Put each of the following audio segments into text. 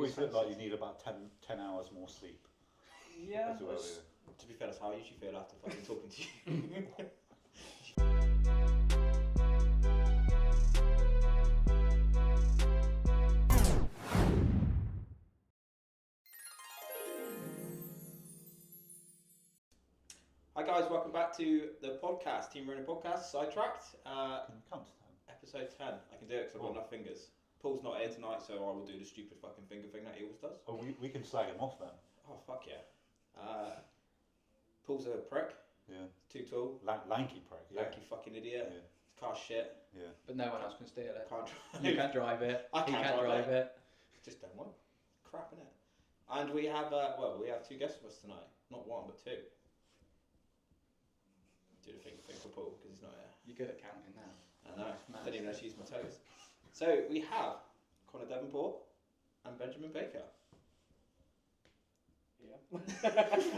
always look like you need about 10 hours more sleep. Yeah. To be fair, that's how I usually feel after fucking talking to you. Hi guys, welcome back to the podcast, Team Running Podcast, Sidetracked. Can you count to 10? Episode 10. I can do it because I've got enough fingers. Paul's not here tonight, so I will do the stupid fucking finger thing that he always does. Oh, we can slag him off then. Oh, fuck yeah. Paul's a prick. Yeah. Too tall. Lanky prick. Yeah. Lanky fucking idiot. Yeah. His car's shit. Yeah. But no one else can steal it. Can't drive. You can't drive it. I can't drive it. Just don't want. Crap, innit? And we have, we have two guests with us tonight. Not one, but two. Do the thing for Paul, because he's not here. You're good at counting now. I know. I don't even know she's my toes. So we have Connor Devonport and Benjamin Baker. Yeah.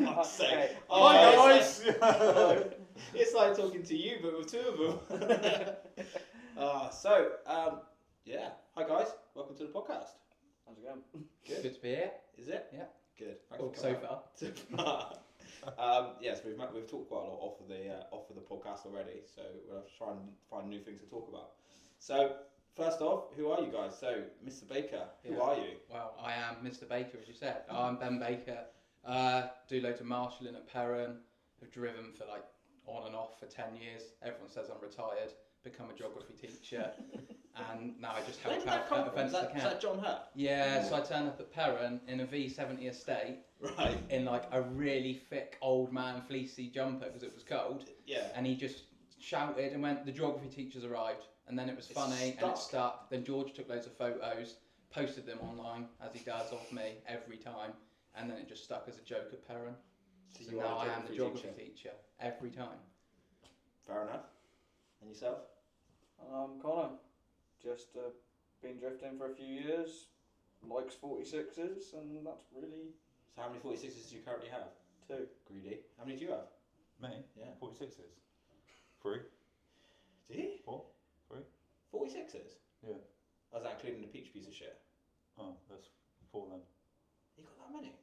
Fuck's sake. Oh, It's guys! like, it's like talking to you, but with two of them. Yeah. Hi guys. Welcome to the podcast. How's it going? Good. To be here. Is it? Yeah. Good. Well, Thanks so for far. Yes, we've talked quite a lot off of the podcast already, so we'll have to try and find new things to talk about. So first off, who are you guys? So Mr. Baker, who are you? Well, I am Mr. Baker, as you said. I'm Ben Baker. Do loads of marshalling at Perrin. Have driven for like on and off for 10 years. Everyone says I'm retired. Become a geography teacher, and now I just help out at events I can. Is that John Hurt? Yeah, so I turn up at Perrin in a V70 estate, Right. in like a really thick old man fleecy jumper because it was cold. Yeah. And he just shouted and went, "The geography teacher's arrived." And then it was funny and it stuck. Then George took loads of photos, posted them online as he does of me every time, and then it just stuck as a joke at Perrin. So now I am the geography teacher every time. Fair enough. And yourself? I'm Connor. Just been drifting for a few years. Likes 46s, and that's really So how many 46s do you currently have? 2. Greedy. How many do you have? Me? Yeah. 46s. 3? Do you? 4? 3? 46s? Yeah. Was that including the peach piece of shit? Oh, that's 4 then. You got that many?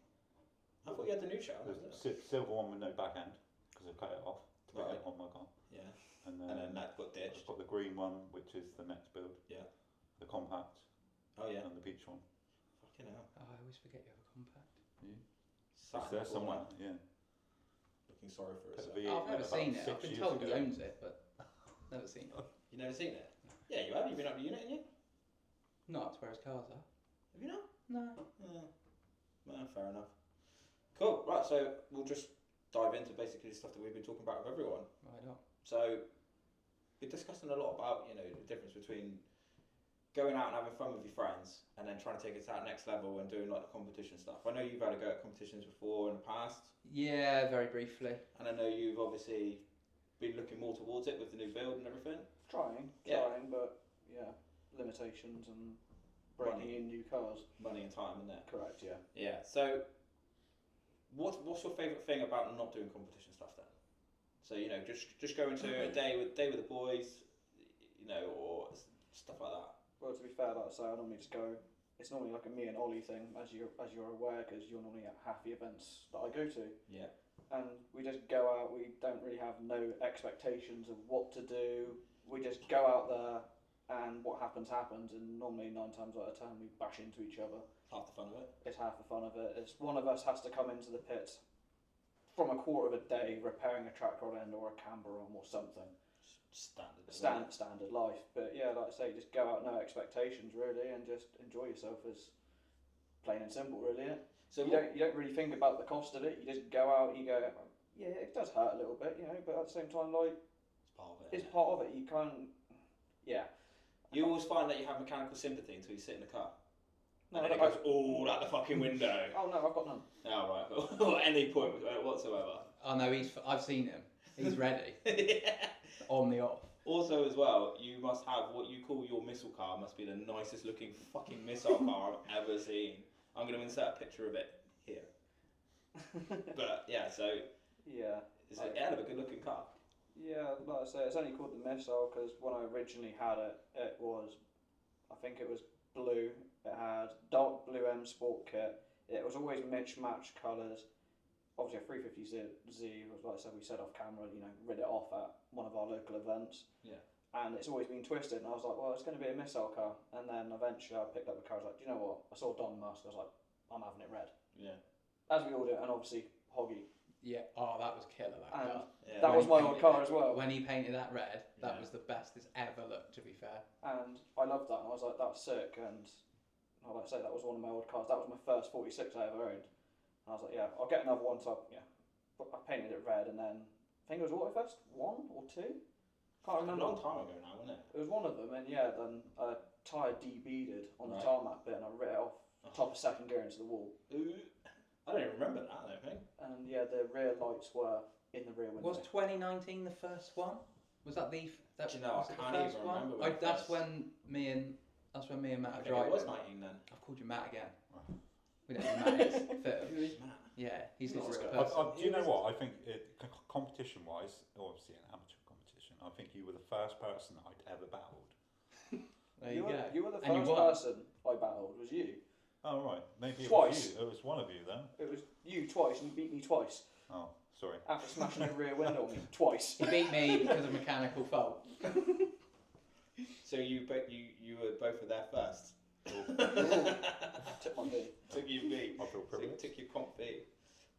I thought you had the new shell. There's a silver one with no back end, because I cut it off to put Right. it on my car. Yeah. And And then then that got ditched. I've got the green one, which is the next build. Yeah. The compact. Oh yeah. And the peach one. Fucking hell. Oh, I always forget you have a compact. Sat It's in there the corner, somewhere, yeah. looking sorry for Put herself. the V8 I've in never about seen it. 6 I've been years told ago. he owns it, but never seen it. You never seen it? Yeah, you have. You've been up to unit, haven't you? Not up to where his cars are. Have you not? No. Well, fair enough. Cool. Right. So we'll just dive into basically the stuff that we've been talking about with everyone. Right on. So we're discussing a lot about the difference between going out and having fun with your friends and then trying to take it to that next level and doing like the competition stuff. I know you've had a go at competitions before in the past, Yeah, very briefly. and I know you've obviously been looking more towards it with the new build and everything. Trying, but yeah, limitations and breaking in new cars. Money and time in there. Correct, yeah. Yeah. So what's your favourite thing about not doing competition stuff then? So just going to a day with the boys, or stuff like that. Well, to be fair, like I say, I normally just go. It's normally like a me and Ollie thing, as you're aware, because you're normally at half the events that I go to. Yeah. And we just go out. We don't really have no expectations of what to do. We just go out there, and what happens happens. And normally 9 times out of 10, we bash into each other. Half the fun of it. It's half the fun of it. It's one of us has to come into the pits from a quarter of a day repairing a track rod end or a camber arm or something. Standard life. But yeah, like I say, just go out, no expectations really, and just enjoy yourself as plain and simple, really, innit? So you don't really think about the cost of it. You just go out, you go, yeah, it does hurt a little bit, but at the same time, like, it's part of it. it's part of it. You can't, yeah. You always find that you have mechanical sympathy until you sit in the car. No, and then it goes all out the fucking window. Oh no, I've got none. Oh right, at any point whatsoever. Oh no, I've seen him. He's ready. Yeah. On the off. Also, as well, you must have what you call your missile car. Must be the nicest looking fucking missile car I've ever seen. I'm going to insert a picture of it here. But yeah, so yeah, it's a hell of a good looking car. Yeah, like I say, it's only called the missile because when I originally had it, it was, I think it was blue. It had dark blue M Sport kit. It was always mismatched colours. Obviously, a 350Z was, like I said, we said off camera, rid it off at one of our local events. Yeah. And it's always been twisted, and I was like, well, it's going to be a missile car. And then eventually I picked up the car. I was like, do you know what? I saw Don Musk. I was like, I'm having it red. Yeah. As we all do, and obviously Hoggy. Yeah. Oh, that was killer. That And car. Yeah. that was my old car as well. When he painted that red, that Yeah. was the best it's ever looked. To be fair. And I loved that, and I was like, that's sick. And like I say, that was one of my old cars. That was my first 46 I ever owned. And I was like, yeah, I'll get another one. So I painted it red, and then I think it was Autofest 1 or 2. Can't A remember. long time ago now, wasn't it? It was one of them, and then a tyre de-beaded on the Right. tarmac bit, and I writ it off top of second gear into the wall. Ooh. I don't even remember that, I don't think. And the rear lights were in the rear window. Was 2019 the first one? Was that the? That, Do you know, was I it the can't first even one? remember when it That's first- when me and Matt I are think driving. it was 19 then. I've called you Matt again. We don't know Matt is. Fit. Who is Matt? Yeah, he's not a He's real got- person. Do you know what? I think competition-wise, obviously an amateur competition, I think you were the first person I'd ever battled. There you go. You were the And you first won. person I battled, was you. Oh right, maybe it Twice. was you. It was one of you then. It was you twice, and you beat me twice. Oh, sorry. After smashing the rear window on me twice. He beat me because of mechanical fault. So you were both were there first. Took my V. Took your beat. I feel privileged. Took your comp beat.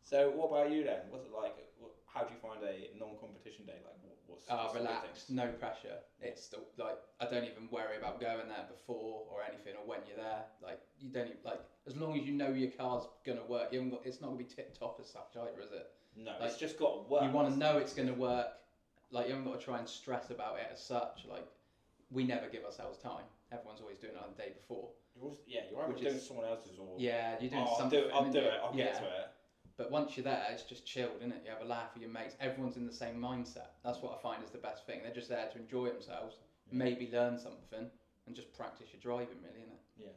So what about you then? What's it like? How do you find a non-competition day? Like what's the good Relaxed, things? no pressure. It's still, like, I don't even worry about going there before or anything, or when you're there. Like, you don't even, like, as long as you know your car's gonna work, you haven't got. It's not gonna be tip top as such either, is it? No, Like, it's just got to work. You want to know it's gonna work. Like, you haven't got to try and stress about it as such. Like, we never give ourselves time. Everyone's always doing it on the day before. You're either which doing is- someone else's or Yeah, you're doing I'll something. I'll do innit? it. I'll get to it. But once you're there, it's just chilled, isn't it? You have a laugh with your mates. Everyone's in the same mindset. That's what I find is the best thing. They're just there to enjoy themselves, maybe learn something, and just practice your driving, really, isn't it? Yeah.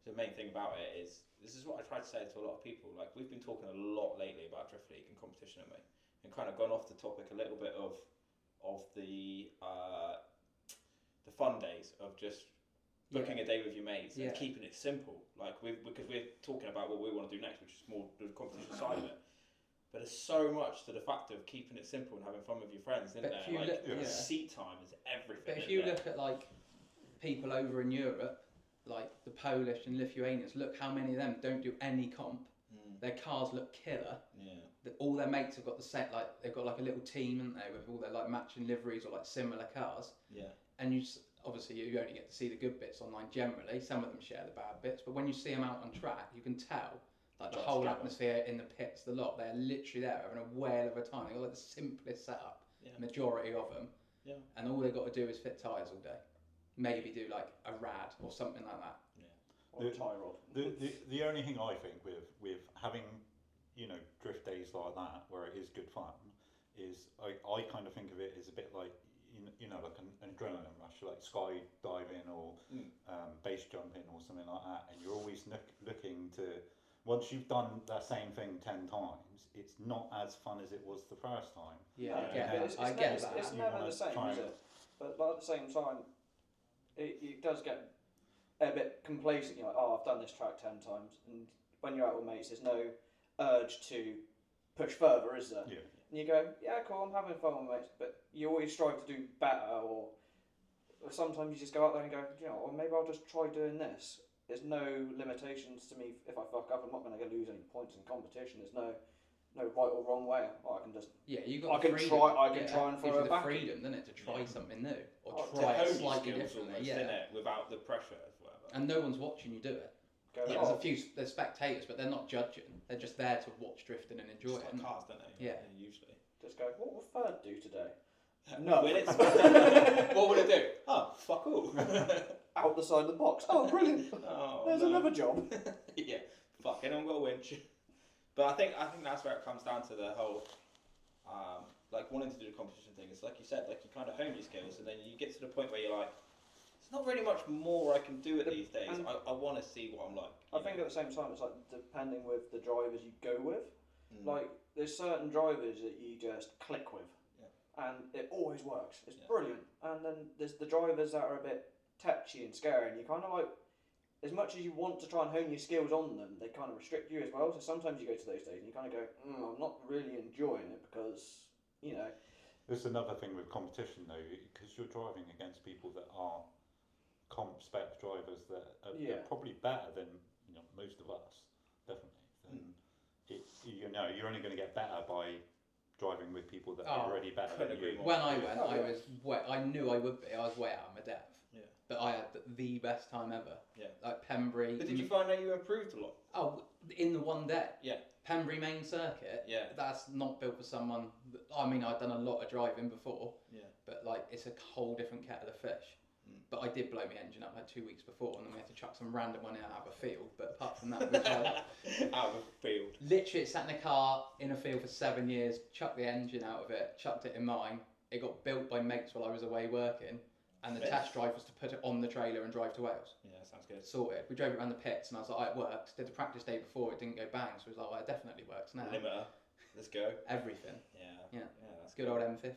So the main thing about it is, this is what I try to say to a lot of people. Like, we've been talking a lot lately about Drift League and competition, haven't we? And kind of gone off the topic a little bit of the fun days of just booking a day with your mates and keeping it simple. Like, because we're talking about what we want to do next, which is more the competition side of it. But there's so much to the fact of keeping it simple and having fun with your friends, isn't But there? if you Like, look- seat time is everything. But if isn't you it? look at, like, people over in Europe, like the Polish and Lithuanians, look how many of them don't do any comp. Their cars look killer. Yeah. All their mates have got the set, like, they've got like a little team, haven't they, with all their like matching liveries or like similar cars. Yeah. And obviously you only get to see the good bits online generally. Some of them share the bad bits, but when you see them out on track, you can tell like the That's whole together. atmosphere in the pits, the lot. They're literally there having a whale of a time. They've got like the simplest setup, majority of them. Yeah. And all they've got to do is fit tyres all day. Maybe do like a rad or something like that. Or a tie rod. The only thing I think with having, drift days like that where it is good fun is I kind of think of it as a bit like like an adrenaline rush, like skydiving or base jumping or something like that, and you're always looking to, once you've done that same thing 10 times, it's not as fun as it was the first time. Yeah, No, I get but that. I get that. It's You never wanna the same, try is and- it? But like, at the same time, it does get a bit complacent. You're like, oh, I've done this track 10 times. And when you're out with mates, there's no urge to push further, is there? Yeah. And you go, yeah, cool, I'm having fun with mates. But you always strive to do better, or sometimes you just go out there and go, or maybe I'll just try doing this. There's no limitations to me. If I fuck up, I'm not going to lose any points in competition. There's no right or wrong way. I can just You got. I can freedom. try- I can try and throw gives you it the back. freedom, doesn't it, to try something new or To try hone it your slightly skills differently. almost, innit? Without the pressure of whatever. And no one's watching you do it. go, Yeah, oh, there's spectators, but they're not judging. They're just there to watch drifting and enjoy Just it. like cars, don't they? Yeah. Usually. just go, what will Third do today? No. Will it? What would it do? Oh, fuck all. Out the side of the box. Oh, brilliant. Oh, There's no. another job. Yeah. Fuck, anyone got a winch? But I think that's where it comes down to the whole, like wanting to do the competition thing. It's like you said, like you kind of hone your skills, and then you get to the point where you're like, there's not really much more I can do at these days. And I want to see what I'm like. I think at the same time, it's like depending with the drivers you go with. Mm. Like, there's certain drivers that you just click with. Yeah. And it always works. It's Yeah. brilliant. And then there's the drivers that are a bit tetchy and scary, and you kind of like, as much as you want to try and hone your skills on them, they kind of restrict you as well. So sometimes you go to those days and you kind of go, I'm not really enjoying it because, you know. There's another thing with competition though, because you're driving against people that are comp spec drivers that are Yeah. probably better than most of us, definitely. You're only going to get better by driving with people that are already better than you. When I went, I knew I would be. I was way out of my depth. Yeah. But I had the best time ever. Yeah. Like Pembrey. But did you find that you improved a lot? Oh, in the one day. Yeah. Pembrey main circuit. Yeah. That's not built for someone. I mean, I'd done a lot of driving before. Yeah. But like, it's a whole different kettle of fish. But I did blow my engine up like 2 weeks before, and then we had to chuck some random one out of a field. But apart from that, we was like, out of a field. Literally, it sat in a car in a field for 7 years. Chucked the engine out of it, chucked it in mine. It got built by mates while I was away working, and the test drive was to put it on the trailer and drive to Wales. Yeah, sounds good. Sorted. We drove it around the pits, and I was like, it works. Did the practice day before, it didn't go bang, so it was like, it definitely works now. Limiter. Let's go. Everything. Yeah, That's good old M50.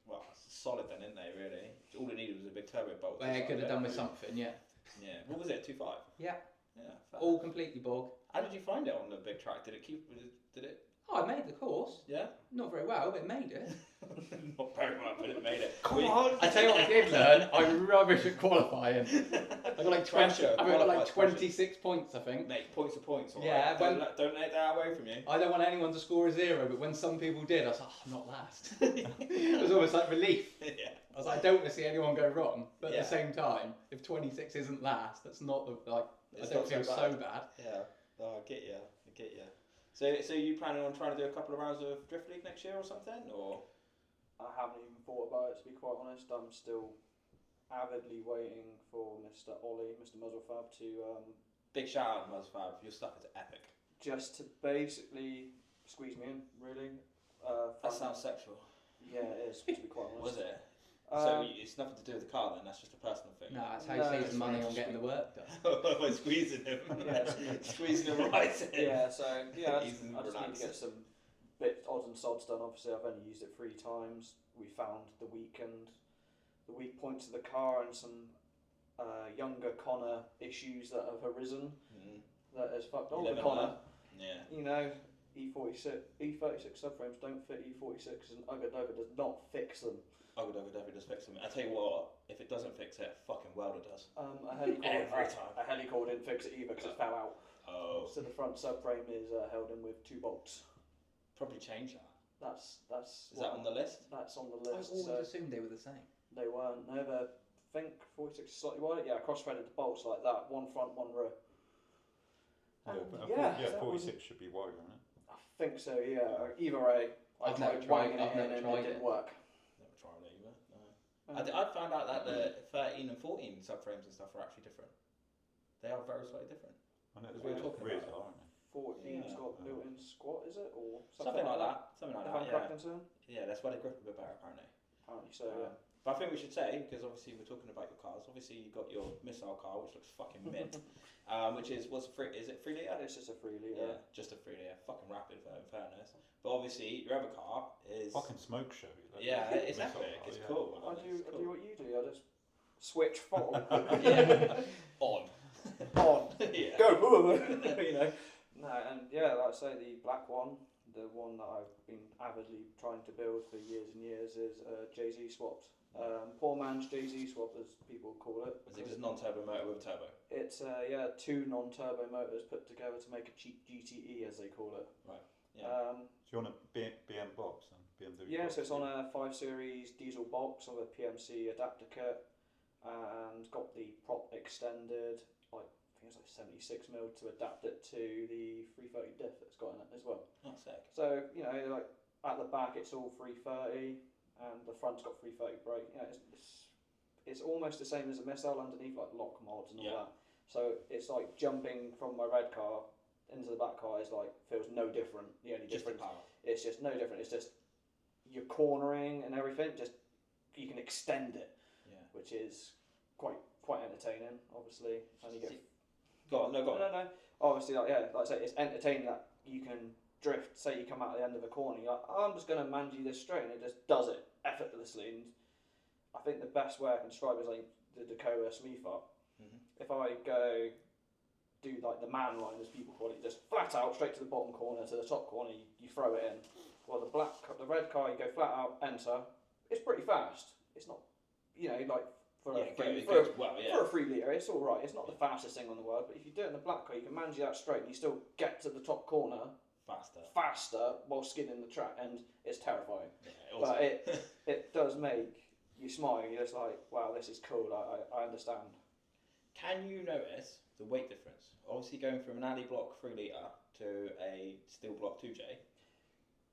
Well, it's solid then, isn't they? Really. All it needed was a big turbo bolt. Well, it could have done with something, yeah. Yeah. What was it? 2.5. Yeah. Yeah. Fair. All completely bog. How did you find it on the big track? Did it keep? Did it? Oh, I made the course. Yeah. Not very well, but it made it. Not very well, but it made it. Come on! I tell you what I did learn. I'm rubbish at qualifying. I got like 20. I got like 26 points, I think. Mate, points are points. All Yeah, right? Don't let that away from you. I don't want anyone to score a 0, but when some people did, I was like, I'm not last. It was almost like relief. Yeah. I was like, I don't want to see anyone go wrong, but at the same time, if 26 isn't last, that's not the I don't feel so bad. Yeah. Oh, I get you. So you planning on trying to do a couple of rounds of Drift League next year or something, or? I haven't even thought about it, to be quite honest. I'm still avidly waiting for Mr. Ollie, Mr. Muzzlefab, to Big shout out, Muzzfab. Your stuff is epic. just to basically squeeze me in, really. That sounds sexual. Yeah, it is, to be quite honest. Was it? So it's nothing to do with the car then. That's just a personal thing. No, that's how he saves money on getting the work done. By squeezing him. Yeah, Squeezing him right in. Yeah, so yeah, I He's just need to relaxed. get some bits, odds and sods done. Obviously, I've only used it 3 times. We found the weak points of the car and some younger Connor issues that have arisen. That has fucked older Connor. Yeah. You know, E36 subframes don't fit E46s, and Ugga Dugga does not fix them. Ugga Dugga definitely does fix them. I tell you what, if it doesn't fix it, fucking welder does. A helicore didn't fix it either because it fell out. Oh. So the front subframe is held in with 2 bolts. Probably change that. That's. Is that on the list? That's on the I list. always So assumed they were the same. they weren't. No, I think 46 is slightly wider. Yeah, cross-threaded the bolts like that. One front, one rear. Yeah, 46 should be wider, isn't it? I think so. Yeah. Either way, I've never tried tried it and it didn't work. Never tried it either. No. I found out that the 13 and 14 subframes and stuff are actually different. They are very slightly different. I know Because we were talking rears about are, aren't they? 14's got built-in squat, is it, or Something like that. Something like If that. I'm Yeah. correct in saying. Yeah, that's why they grip a bit better apparently. Apparently so. Yeah. But I think we should say, because obviously we're talking about your cars. Obviously you got your missile car, which looks fucking mint. Which is is it 3 litre? It's just a 3 litre. Yeah, just a 3 litre. Fucking rapid in fairness. But obviously your other car is. Fucking smoke show. Yeah, it's missile epic. car, It's yeah. cool. I do It's cool. what you do. I just switch throttle. Yeah. On. Yeah. Go. You know. No, and yeah, like I say, the black one, the one that I've been avidly trying to build for years and years, is Jay-Z swapped. Poor man's Jay-Z swap, as people call it. Is it just non-turbo motor with a turbo? It's 2 non-turbo motors put together to make a cheap GTE, as they call it. Right. Yeah. Do you want a BM box then? BMW Yeah, box? so it's on a 5 Series diesel box with a PMC adapter kit, and got the prop extended. I think it's like 76mm to adapt it to the 330 diff that's got in it as well. Oh, sick. So, you know, like at the back it's all 330 and the front's got 330 brake. You know, it's almost the same as a missile underneath, like lock mods and all that. So it's like jumping from my red car into the black car is like feels no different. The only Just the difference power. it's just no different. It's just your cornering and everything. Just you can extend it, Yeah. which is quite entertaining. Obviously, and you get. Go on. No. Obviously, like I say, it's entertaining that you can drift. Say you come out at the end of a corner, you're like, I'm just going to manage this straight, and it just does it effortlessly. And I think the best way I can describe it is like the Dakota Smith up. Mhm. If I go do like the man line, as people call it, just flat out straight to the bottom corner to the top corner. You throw it in. Well, the red car, you go flat out, enter. It's pretty fast. It's not, like for a 3 litre, it's all right. It's not the fastest thing on the world, but if you do it in the black car, you can manage that straight, and you still get to the top corner faster while skidding the track, and it's terrifying. Yeah, but it does make you smile. You're just like, wow, this is cool. I understand. Can you notice the weight difference? Obviously, going from an alley block 3 litre to a steel block 2J.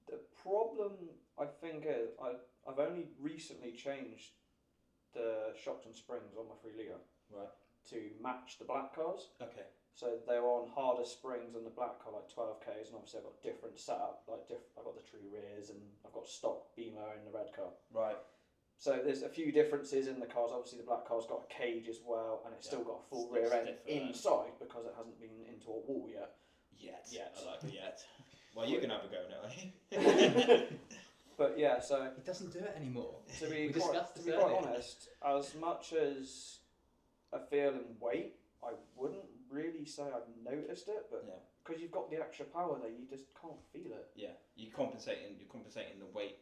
The problem, I think, is I've only recently changed the shocks and springs on my 3 litre to match the black cars. Okay. So they're on harder springs on the black car, like 12Ks, and obviously I've got different setup. I've got the true rears, and I've got stock Beamer in the red car. Right. So there's a few differences in the cars. Obviously the black car's got a cage as well, and it's still got a full rear end inside because it hasn't been into a wall yet. Yet. I like it yet. Well, you can have a go now, eh? But yeah, so He doesn't do it anymore. to be quite honest, as much as I feel in weight, I wouldn't really say I've noticed it, but because you've got the extra power there, you just can't feel it. Yeah, you're compensating the weight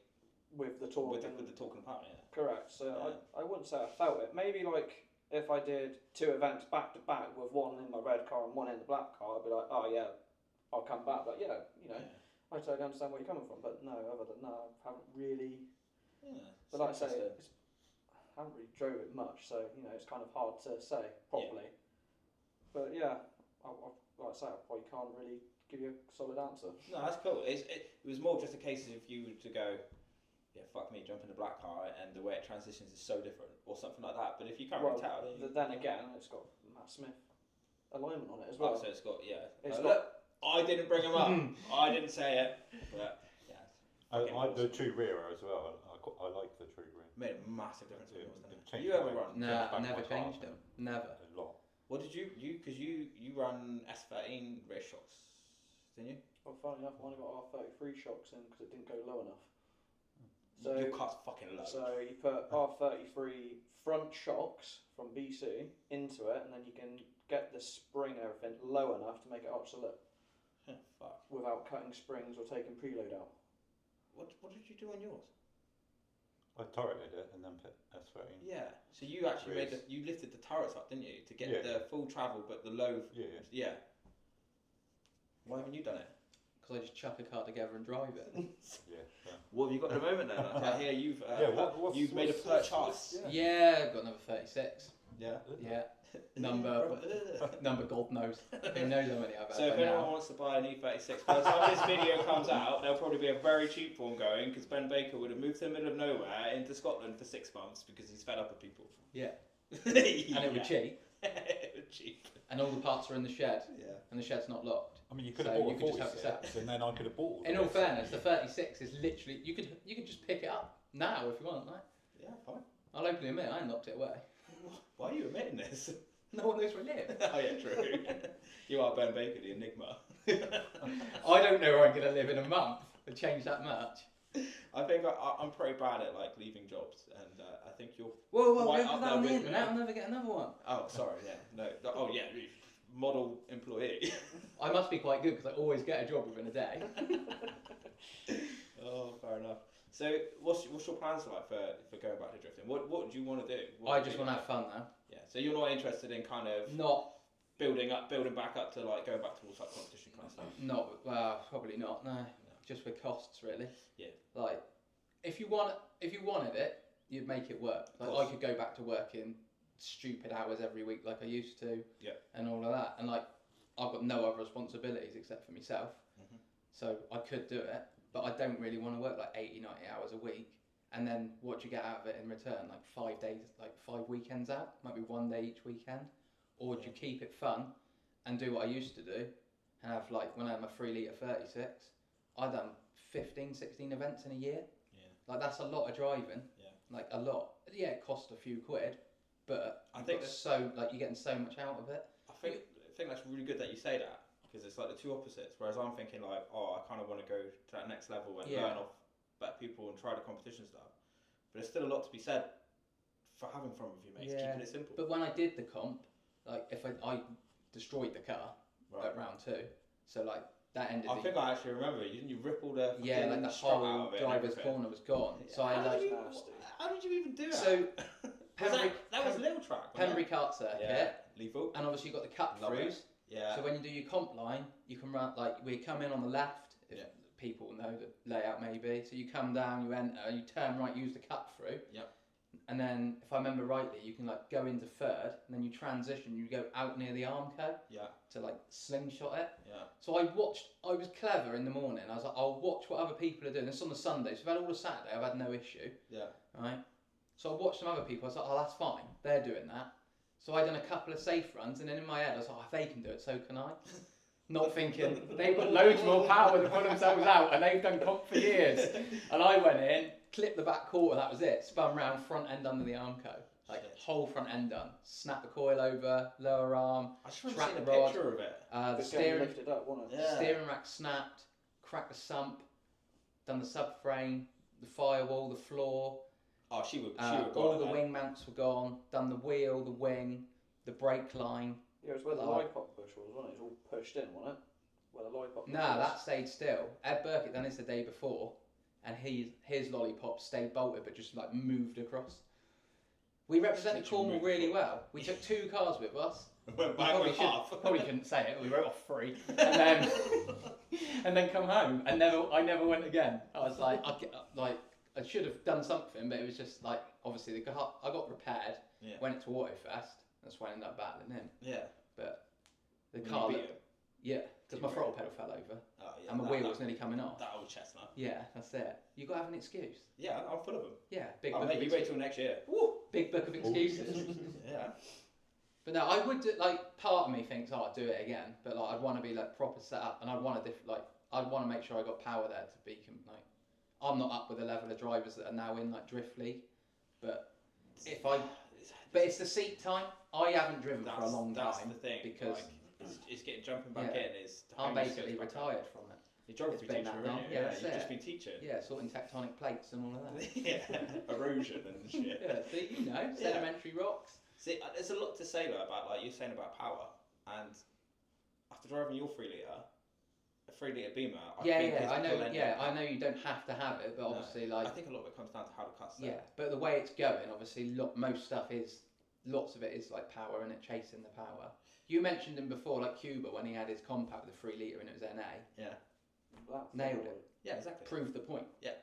with the torque. With the torque and power, yeah. Correct. So I wouldn't say I felt it. Maybe like if I did 2 events back to back with one in my red car and one in the black car, I'd be like, oh yeah, I'll come back. But I totally understand where you're coming from. But no, other than that, I haven't really. Yeah. But like I say, I haven't really drove it much, so it's kind of hard to say properly. Yeah. But yeah, like I say, I probably can't really give you a solid answer. No, that's cool. It was more just a case of if you were to go, yeah, fuck me, jump in the black car and the way it transitions is so different, or something like that. But if you can't really tell, then again, it's got Matt Smith alignment on it as well. Oh, so it's got I didn't bring him up. I didn't say it. But yeah, the true rear as well. I like the true rear. Made a massive difference. You ever run? No, I never changed them. Never. A lot. What did you because you run S13 rear shocks, didn't you? Well, funny enough, I only got R33 shocks in because it didn't go low enough. So your car's fucking low. So you put R33 front shocks from BC into it, and then you can get the spring and everything low enough to make it absolute. Fuck. Without cutting springs or taking preload out. What did you do on yours? I turreted it and then put S13. Yeah. So you actually you lifted the turrets up, didn't you, to get the full travel, but the low. Yeah. Why haven't you done it? Because I just chuck a car together and drive it. Yeah. What have you got at the moment then? I hear you've made a purchase. Yeah, I've got another 36. Yeah. Yeah. Number God knows. Who knows how many I've had. So if anyone wants to buy an E36, by the time this video comes out, there'll probably be a very cheap one going because Ben Baker would have moved to the middle of nowhere into Scotland for 6 months because he's fed up with people. Yeah. And it was cheap. It was cheap. And all the parts are in the shed. Yeah. And the shed's not locked. I mean, you could have bought a 46, and then I could have bought. In all fairness, the 36 is literally you could just pick it up now if you want, like. Yeah, fine. I'll openly admit I locked it away. Why are you admitting this? No one knows where I live. Oh yeah, true. You are Ben Baker, the enigma. I don't know where I'm going to live in a month. To change that much. I think I'm pretty bad at like leaving jobs, and I think you're. Whoa, don't put that on the internet. I'll never get another one. Oh, sorry. Yeah. No. Oh yeah. Model employee. I must be quite good because I always get a job within a day. Oh, fair enough. So, what's your plans like for going back to drifting? What do you want to do? I just want to have fun now. Yeah. So you're not interested in kind of not building back up to like going back towards like competition kind of stuff. Probably not. No. Just with costs, really. Yeah. Like, if you wanted it, you'd make it work. Like, I could go back to working stupid hours every week like I used to. Yeah. And all of that, and like, I've got no other responsibilities except for myself. Mm-hmm. So I could do it, but I don't really want to work like 80, 90 hours a week. And then what do you get out of it in return? Like 5 days, like 5 weekends out, might be 1 day each weekend. Or do you keep it fun and do what I used to do and have like, when I had my 3 litre 36, I done 15, 16 events in a year. Yeah. Like that's a lot of driving. Yeah. Like a lot. Yeah, it cost a few quid, but I think you're getting so much out of it. I think that's really good that you say that because it's like the two opposites. Whereas I'm thinking like, I kind of want to go to that next level and learn off better people and try the competition stuff. But there's still a lot to be said for having fun with your mates, keeping it simple. But when I did the comp, like if I destroyed the car Right. at round 2. So like that ended. I think I actually remember. Didn't you rip all the yeah, like the strut out whole of it? driver's corner was gone. So I How like. did you- nasty. How did you even do that? So that was little track. wasn't Pembury it? kart circuit, Yeah. Lethal. and obviously you've got the cut Love it. throughs. Yeah. So when you do your comp line, you can run like we come in on the left. If Yeah. people know the layout maybe. So you come down, you enter, you turn right, use the cut through. Yep. And then, if I remember rightly, you can like go into third, and then you transition. You go out near the Armco Yeah. to like slingshot it. Yeah. So I was clever in the morning. I was like, I'll watch what other people are doing. This is on the Sunday, so I've had all the Saturday. I've had no issue. Yeah. Right. So I watched some other people. I was like, oh, that's fine. They're doing that. So I done a couple of safe runs, and then in my head I was like, oh, if they can do it, so can I. Not thinking they've got loads more power to put themselves out, and they've done comp for years. And I went in, clipped the back quarter, that was it. Spun round, front end under the Armco, like Shit. whole front end done. Snap the coil over, lower arm. I just remember Track seeing a the rod. picture of it. The It's getting steering, lifted up, wasn't it? Yeah. steering rack snapped. Cracked the sump. Done the subframe, the firewall, the floor. Oh, she would. All the wing mounts were gone. Done the wheel, the wing, the brake line. Yeah, it was where the Like- lollipop bush was, wasn't it? It was all pushed in, wasn't it? Where the lollipop bush Nah, was. that stayed still. Ed Burkett done this the day before, and his lollipop stayed bolted, but just like moved across. We represented Literally Cornwall moved really across. well. We took 2 cars with us. Went We back with half. probably shouldn't say it. We wrote off 3, and then come home, and I never went again. I was like, I should have done something, but it was just like obviously the car. I got repaired, Yeah. went to Autofest. That's why I ended up battling him. Yeah. But the When car, you beat him. yeah, because my Did you throttle pedal fell over, Oh, yeah. and my wheel was nearly coming off. That old chestnut. Yeah, that's it. You got to have an excuse. Yeah, I'm full of them. Yeah, big Oh, book mate, of you wait till next year. Woo! big book of excuses. Yeah. But no, I would do, like part of me thinks, oh, I'd do it again. But like, I'd want to be like proper set up, and I'd want to I'd want to make sure I got power there to be like. I'm not up with the level of drivers that are now in like Drift League, but it's the seat time. I haven't driven for a long That's time the thing. because like, it's getting jumping back Yeah. in. Is I'm how you basically skills back retired up. from it. You're geography It's been teacher, that long. aren't you? Yeah, that's you've it. just been teaching. Yeah, sorting tectonic plates and all of that. Yeah. Erosion and shit. Yeah, see, you know, sedimentary rocks. See, there's a lot to say though about like you're saying about power, and after driving your 3 litre, a 3 litre Beamer, I think is I know. blended. Yeah, I know you don't have to have it, but No, obviously, I like, think a lot of it comes down to how the cut's set. yeah. But the way it's going, obviously, most stuff is, lots of it is like power and it chasing the power. You mentioned him before, like Cuba, when he had his compact with a 3 litre and it was NA. Yeah. Nailed it. Yeah, exactly. Proved the point. It's-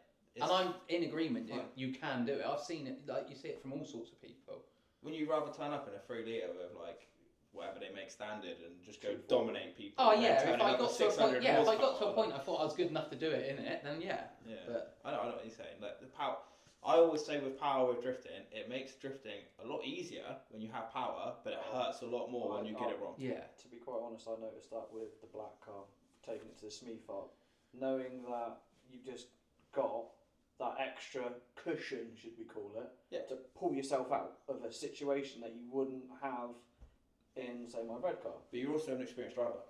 And I'm in agreement. Fine. You can do it. I've seen it. Like you see it from all sorts of people. Wouldn't you rather turn up in a 3 litre with like whatever they make standard and just go 240. dominate people? Oh and then yeah. turn If it I up got to to a 600 point, if I got to a horsepower? point, I thought I was good enough to do it in it. Then yeah. Yeah. But I know what you're saying. Like the power. I always say with power with drifting, it makes drifting a lot easier when you have power, but it hurts a lot more when you get it wrong. yeah. To be quite honest, I noticed that with the black car, taking it to the SME farm, knowing that you've just got that extra cushion, should we call it, Yeah. to pull yourself out of a situation that you wouldn't have in, say, my red car. But you're also an experienced driver,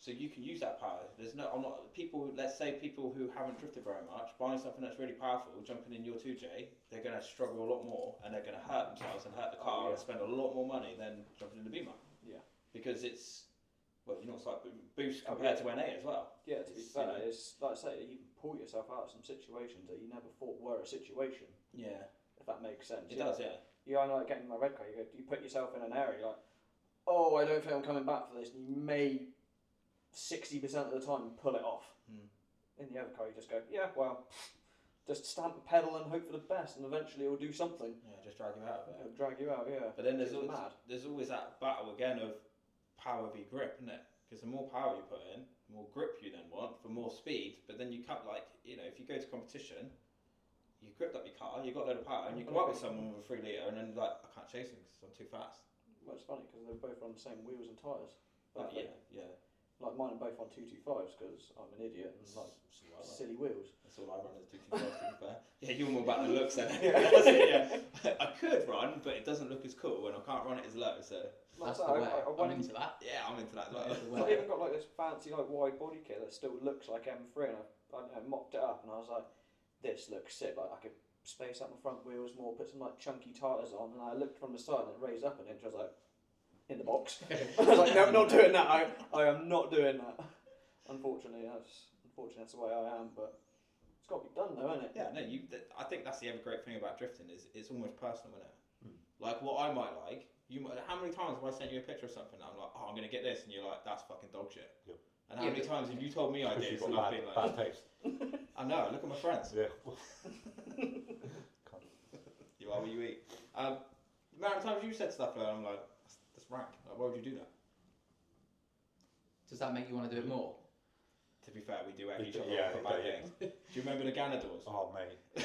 so you can use that power. There's no, I'm not people. Let's say people who haven't drifted very much, buying something that's really powerful, jumping in your 2J, they're going to struggle a lot more, and they're going to hurt themselves and hurt the car Oh, yeah. and spend a lot more money than jumping in the Beamer. Yeah. Because it's it's like boost Oh, compared yeah. to NA as well. Yeah, to be It's, fair, you know- it's like I say, you can pull yourself out of some situations that you never thought were a situation, Yeah, if that makes sense. it does. Yeah. I know, like getting my red car, you put yourself in an area like, oh, I don't think I'm coming back for this, and you may 60% of the time pull it off. In the other car, you just go, yeah, well, just stamp the pedal and hope for the best, and eventually it'll do something. Yeah, just drag you out of it. It'll drag you out, yeah. But then there's It's always, mad. there's always that battle again of power v grip, isn't it? Because the more power you put in, the more grip you then want for more speed. But then you can't, like, if you go to competition, you gripped up your car, you got a load of power, and you come up with someone with a 3 litre, and then like, I can't chase him because I'm too fast. Well, it's funny because they're both on the same wheels and tyres. But yeah. Like mine are both on 225s because I'm an idiot and like That's all I run. silly wheels. That's all I run is 225, to be fair. Yeah, you're more about the looks then. Yeah. I could run, but it doesn't look as cool, and I can't run it as low, so That's Like the I- way. I I'm went into that. yeah, I'm into that as well. That is the So way. I've even got like this fancy like wide body kit that still looks like M3, and I mocked it up and I was like, this looks sick. Like I could space out my front wheels more, put some like chunky tires on, and I looked from the side and it raised up an inch. I was like, in the box. I was like, no, I'm not doing that. I am not doing that. Unfortunately, that's the way I am. But it's got to be done, though, isn't it? Yeah, no. I think that's the other great thing about drifting is it's almost personal, isn't it? Like what I might like. How many times have I sent you a picture of something and I'm like, oh, I'm gonna get this, and you're like, that's fucking dog shit. Yep. And how many times have you told me I Because did, you've and got I've been like, bad taste. I know. Look at my friends. Yeah. You are what you eat. The amount of times you said stuff like, I'm like, that's rank. Like, why would you do that? Does that make you want to do it more? To be fair, we do egg each other Yeah, for bad yeah. things. Do you remember the Ganadors? Oh, mate.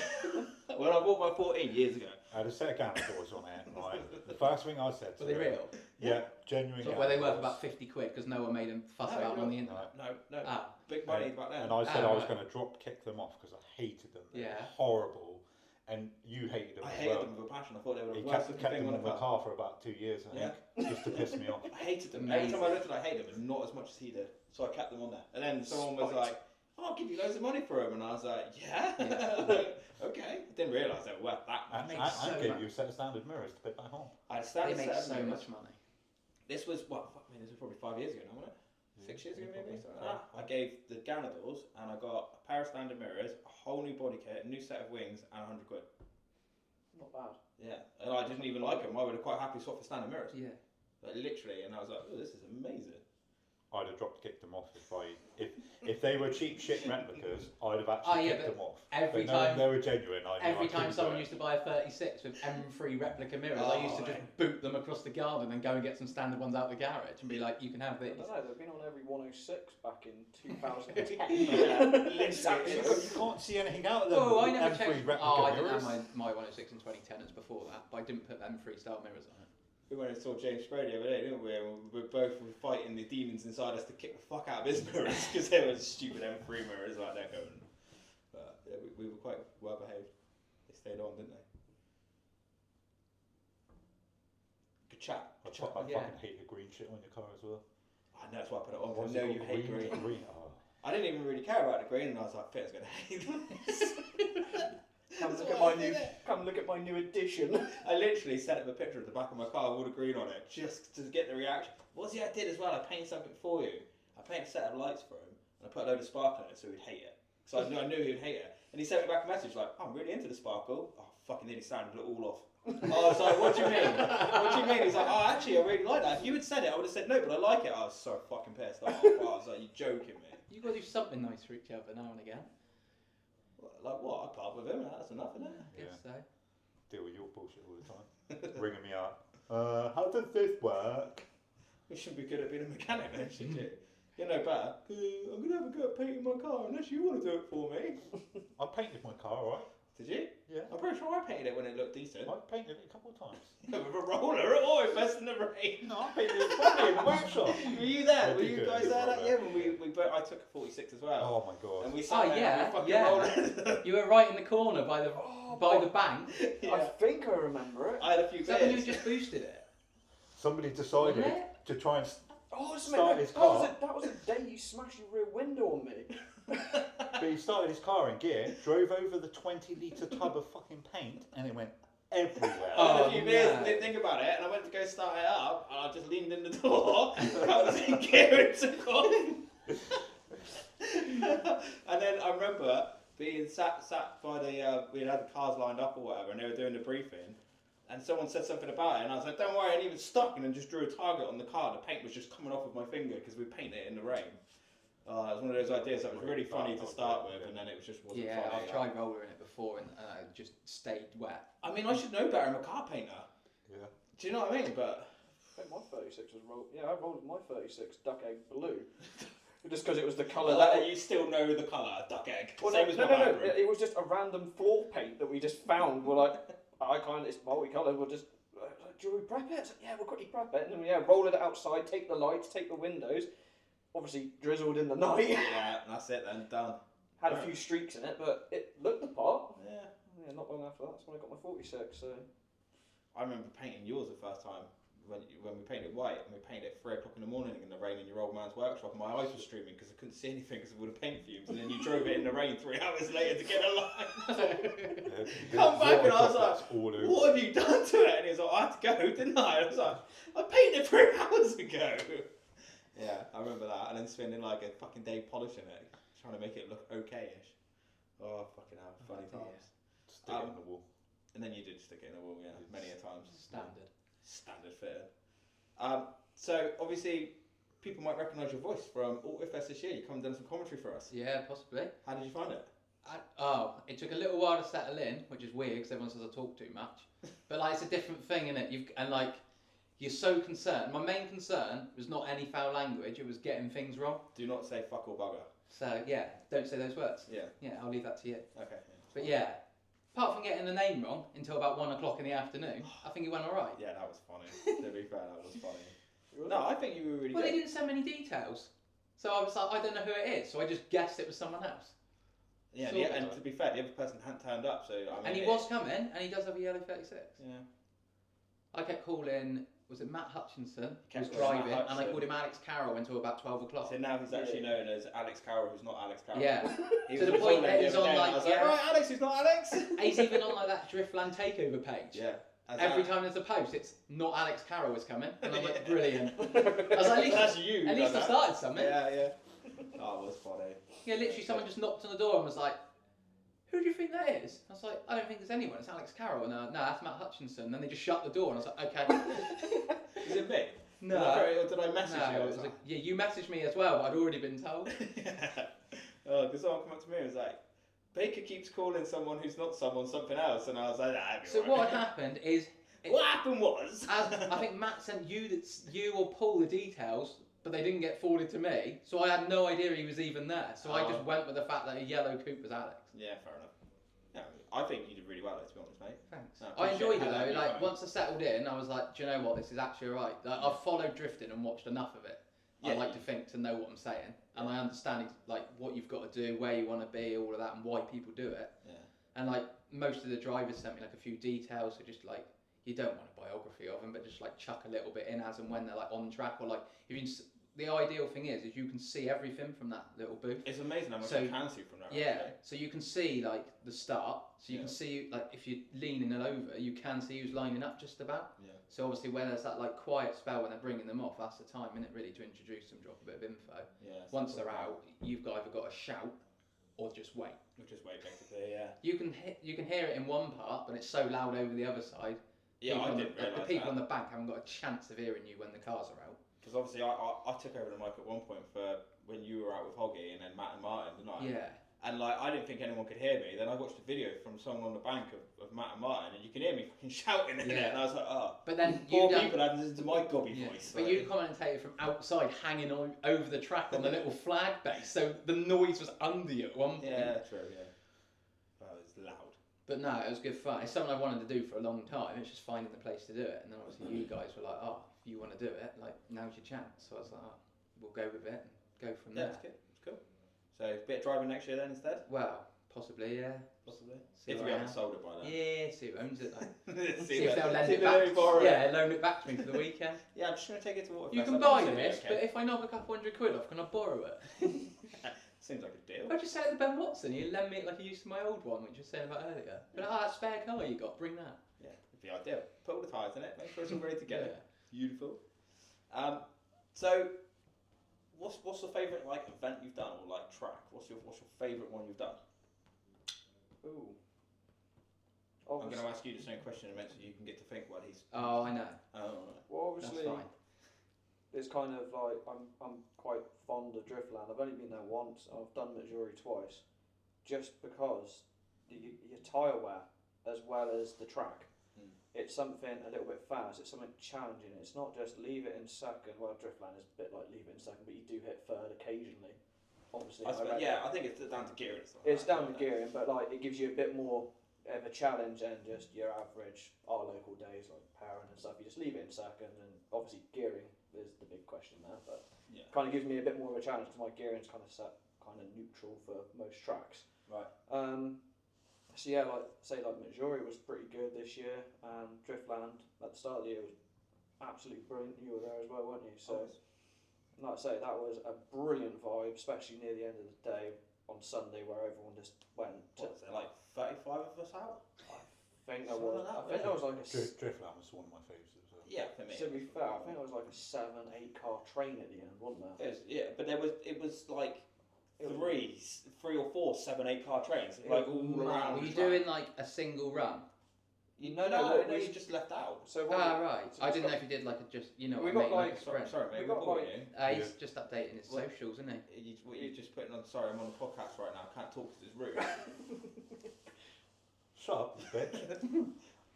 When I bought my 14 years ago. I had a set of Ganadors on it, right? The first thing I said to Were they her- real? Yeah, genuine So were they worth Ganadors. about 50 quid because no one made them fuss No, about them on the no. internet? No. Ah, Big money back then. And I said I was right. going to drop kick them off because I hated them. They were Yeah. horrible. And you hated them I as hated well. them with a passion. I thought they were the He worst kept looking thing them on in the the car. car for about 2 years, I think, just to piss me off. I hated them. Every time I Amazing. looked at them, I hated them, and not as much as he did. So I kept them on there. And then someone was Spite. like, oh, I'll give you loads of money for them. And I was like, yeah? Okay. I didn't realise they were worth that much. And makes I so gave much- you a set of standard mirrors to put back home. I had a they standard make set of so mirrors. much money. This was, this was probably 5 years ago now, wasn't it? 6 years ago, maybe? probably. Something like that. I gave the Ganadors, and I got a pair of standard mirrors, a whole new body kit, a new set of wings, and 100 quid. Not bad. Yeah. And I didn't even like them. I would have quite happily swapped for standard mirrors. Yeah. Like, literally. And I was like, oh, this is amazing. I'd have drop kicked them off if they were cheap shit replicas. I'd have actually Oh, yeah, kicked but them off. every But no, time- they were genuine. I knew Every I time couldn't someone do it. used to buy a 36 with M3 replica mirrors, I used to Oh, just mate. boot them across the garden and go and get some standard ones out the garage and be like, you can have I these. don't know, they've been on every 106 back in 2010. Exactly. You can't see anything out of them. Oh, I never M3 checked. replica Oh, I didn't mirrors. have my 106 and 2010s before that, but I didn't put M3 style mirrors on it. We went and saw James Spray the other day, didn't we? And we were both fighting the demons inside us to kick the fuck out of his mirrors because they were stupid M3 mirrors like that going. But yeah, we were quite well behaved. They stayed on, didn't they? Good chat. I, Good chat. I Yeah. fucking hate the green shit on your car as well. I know that's why I put it on. 'cause What's I know it you called? hate green. Green. Oh. I didn't even really care about the green, and I was like, Peter's gonna hate this. Come That's look at why my I did new. it. Come look at my new addition. I literally sent him a picture of the back of my car with all the green on it just to get the reaction. What's the I did as well? I painted something for you. I painted a set of lights for him and I put a load of sparkle in it so he'd hate it. So I knew he'd hate it. And he sent me back a message like, oh, I'm really into the sparkle. Oh, fucking nearly sounded it all off. I was like, what do you mean? What do you mean? He's like, oh, actually, I really like that. If you had said it, I would have said no, but I like it. I was so fucking pissed off. I was like, you joking me? You got to do something nice for each other now and again. Like what? I part with him. That's enough, isn't it? Yeah. Guess so. Deal with your bullshit all the time. Ringing me up. How does this work? You should be good at being a mechanic then, shouldn't you? You're no better. I'm going to have a go at painting my car unless you want to do it for me. I painted my car, alright? Did you? Yeah. I'm pretty sure I painted it when it looked decent. I painted it a couple of times. With a roller, oh, best in the rain. No, I painted it properly in the workshop. Were you there? I Were did you do it guys with there that roller. year when we I took a 46 as well? Oh my god. And we sat Oh, there yeah, and we fucking yeah. rolled. You were right in the corner by the Oh, bank. I Yeah. think I remember it. I had a few Is that when you beers. just boosted it? Somebody decided Wasn't it? to try and Oh, it's Start his that was car. it. That was the day you smashed your rear window on me. But he started his car in gear, drove over the 20-litre tub of fucking paint, and it went everywhere. I had Oh, a few beers and no. didn't think about it, and I went to go start it up, and I just leaned in the door, I was in gear and took off. And then I remember being sat by the, we had the cars lined up or whatever, and they were doing the briefing, and someone said something about it, and I was like, don't worry, I didn't even stuck, and then just drew a target on the car. The paint was just coming off of my finger because we painted it in the rain. It was one of those ideas that was really funny to start with, and then it was just wasn't Yeah, funny. I've tried rollering it before and it just stayed wet. I mean, I should know better. I'm a car painter. Yeah. Do you know what I mean? But I think my 36 was rolled. Yeah, I rolled my 36 duck egg blue. Just because it was the colour well, that. you still know the colour, duck egg. Well, Same no, as no, my no, no. bathroom. It was just a random floor paint that we just found. We're like, I can't. It's multicoloured. We'll just. Do we prep it? Yeah, we'll quickly prep it, and then roll it outside. Take the lights, take the windows. Obviously drizzled in the night. Yeah, that's it then, done. Had a few streaks in it, but it looked the part. Yeah. Yeah, not long after that's when I got my 46. So I remember painting yours the first time when we painted white and we painted at 3 o'clock in the morning in the rain in your old man's workshop, and my eyes were streaming because I couldn't see anything because of all the paint fumes, and then you drove it in the rain 3 hours later to get a line. Come back and I was like, what have you done to it? And he was like, I had to go, didn't I? And I was like, I painted 3 hours ago. Yeah, I remember that, and then spending like a fucking day polishing it, trying to make it look okay-ish. Oh, fucking hell, funny times. Stick it in the wall. And then you did stick it in the wall, yeah, many a times. Standard fitting. So obviously, people might recognise your voice from Autofest this year. You come and done some commentary for us. Yeah, possibly. How did you find it? It took a little while to settle in, which is weird because everyone says I talk too much. But like, it's a different thing, innit? You're so concerned. My main concern was not any foul language; it was getting things wrong. Do not say fuck or bugger. So yeah, don't say those words. Yeah. Yeah, I'll leave that to you. Okay. Yeah. But yeah, apart from getting the name wrong until about 1 o'clock in the afternoon, I think it went alright. Yeah, that was funny. To be fair, that was funny. No, I think you were really Well, good. they didn't send many details, so I was like, I don't know who it is, so I just guessed it was someone else. Yeah, Sort and of. to be fair, the other person hadn't turned up, so I mean. And he was coming, and he does have a yellow 36. Yeah. I kept calling, was it Matt Hutchinson? He was Kept calling driving, Matt and I Hutchinson. called him Alex Carroll until about 12 o'clock. So now he's actually known as Alex Carroll, who's not Alex Carroll. Yeah. He To was the point on that the he's other on day, like, and I was like, right, Alex, who's not Alex? He's even on like that Driftland takeover page. Yeah. Every time there's a post, it's not Alex Carroll is coming, and I'm like, brilliant. I was like, That's you. at least I started something. Yeah, yeah. Oh, it was funny. Yeah, literally, someone just knocked on the door and was like, "Who do you think that is?" I was like, "I don't think there's anyone. It's Alex Carroll." And no, that's Matt Hutchinson. And then they just shut the door, and I was like, "Okay." Is it me? No. Or did I message you? It was like, yeah, you messaged me as well. But I'd already been told. Oh, because someone came up to me and was like, Baker keeps calling someone who's not someone something else, and I was like, So what had happened is, what happened was, I think Matt sent you or Paul the details, but they didn't get forwarded to me, so I had no idea he was even there. So I just went with the fact that a yellow coupe was Alex. Yeah, fair enough. Yeah, I think you did really well, to be honest, mate. Thanks. No, I enjoyed it appreciate though. how Like once I settled in, I was like, do you know what? This is actually alright. Like, I've followed drifting and watched enough of it. I Yeah. like to think to know what I'm saying, and I understand like what you've got to do, where you want to be, all of that, and why people do it. Yeah. And like most of the drivers sent me like a few details, so just like you don't want a biography of them, but just like chuck a little bit in as and when they're like on track, or like if you. The ideal thing is you can see everything from that little booth. It's amazing how much So- you can see from there. Yeah, actually. so you can see like the start, so you Yeah. can see like if you're leaning it over, you can see who's lining up just about. Yeah. So obviously when there's that like quiet spell when they're bringing them off, that's the time, isn't it, really, to introduce them, drop a bit of info. Yeah. Once they're out, you've either got to shout or just wait. Which is way basically, yeah. You can hear it in one part, but it's so loud over the other side. Yeah, people I on didn't the realise people on that. the bank haven't got a chance of hearing you when the cars are out. Because obviously I took over the mic at one point for when you were out with Hoggy and then Matt and Martin, didn't I? Yeah. And like I didn't think anyone could hear me. Then I watched a video from someone on the bank of Matt and Martin, and you can hear me fucking shouting in it. Yeah. And I was like, oh. But then Poor you people had to listen to my gobby Yeah. voice. But like- you commentated from outside, hanging on over the track on the little flag base, so the noise was under you at one point. Yeah, true. Yeah. Oh, it was loud. But no, it was good fun. It's something I wanted to do for a long time. It's just finding the place to do it. And then obviously you guys were like, "Oh, if you want to do it, like now's your chance." So I was like, "Oh, we'll go with it and go from Yeah, there." it's good. It's cool. So a bit of driving next year then instead. Well, possibly, yeah. Possibly. See If where we I haven't am. sold it by then. Yeah, see who owns it. Like. see See if they'll lend see it if they'll let me back. borrow it. Yeah, loan it back to me for the weekend. Yeah, I'm just gonna take it to Waterfest. You can I buy think it'll be this, okay. but if I knock a couple £100 off, can I borrow it? Seems like a deal. I just said to Ben Watson, you lend me it like you used to my old one, which you were saying about earlier. But that spare car you got, bring that. Yeah, it'd be ideal. Put all the tyres in it. Make sure it's all ready to go. Yeah. Beautiful. So, what's the favourite like event you've done or like track? What's your favourite one you've done? Ooh. I'm going to ask you the same question in a minute so you can get to think while he's. Oh, I know. Oh, Well, That's obviously, fine. it's kind of like I'm quite fond of Driftland. I've only been there once, and I've done Missouri twice, just because your tyre wear as well as the track. Hmm. It's something a little bit fast. It's something challenging. It's not just leave it in second. Well, Driftland is a bit like leave it in second, but you do hit third occasionally. Obviously, I think it's down to gearing. it's down to gearing, but like it gives you a bit more of a challenge than just your average our local days like powering and stuff. You just leave it in second, and obviously gearing is the big question there, but Yeah. kind of gives me a bit more of a challenge because my gearing's kind of set kind of neutral for most tracks. Right. So yeah, like say like Missouri was pretty good this year, and Driftland at the start of the year was absolutely brilliant. You were there as well, weren't you? So, like I say, that was a brilliant vibe, especially near the end of the day on Sunday, where everyone just went. What was there, like 35 of us out? I think there was. I think there was like a. Driftland was one of my favourites as well. Yeah, for me. To be fair, I think it was like a 7-8 car train at the end, wasn't there? But it was like three or four 7-8 car trains, like all around. Were you doing like a single run? No, you just left out. So Right. So I didn't know if you did like a just, you know, We what I got mean, like- a sprint. Sorry, mate, We we're got boring like- you. He's just updating his What? socials, isn't he? You're just putting on. Sorry, I'm on a podcast right now. I can't talk because it's rude. Shut up, you bitch.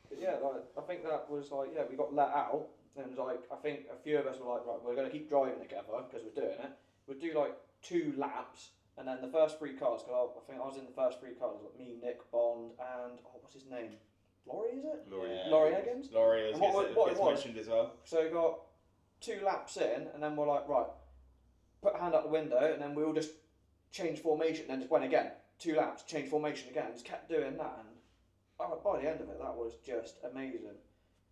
But yeah, like, I think that was like, we got let out, and like, I think a few of us were like, right, we're going to keep driving together because we're doing it. We'd do like 2 laps, and then the first 3 cars, because I think I was in the first 3 cars, like me, Nick, Bond, and, what's his name? Laurie, is it? Laurie Higgins? Laurie And what gets it was- mentioned as well. So we got 2 laps in, and then we're like, right, put a hand out the window, and then we all just changed formation, and then just went again. 2 laps, changed formation again, just kept doing that, and by the end of it, that was just amazing.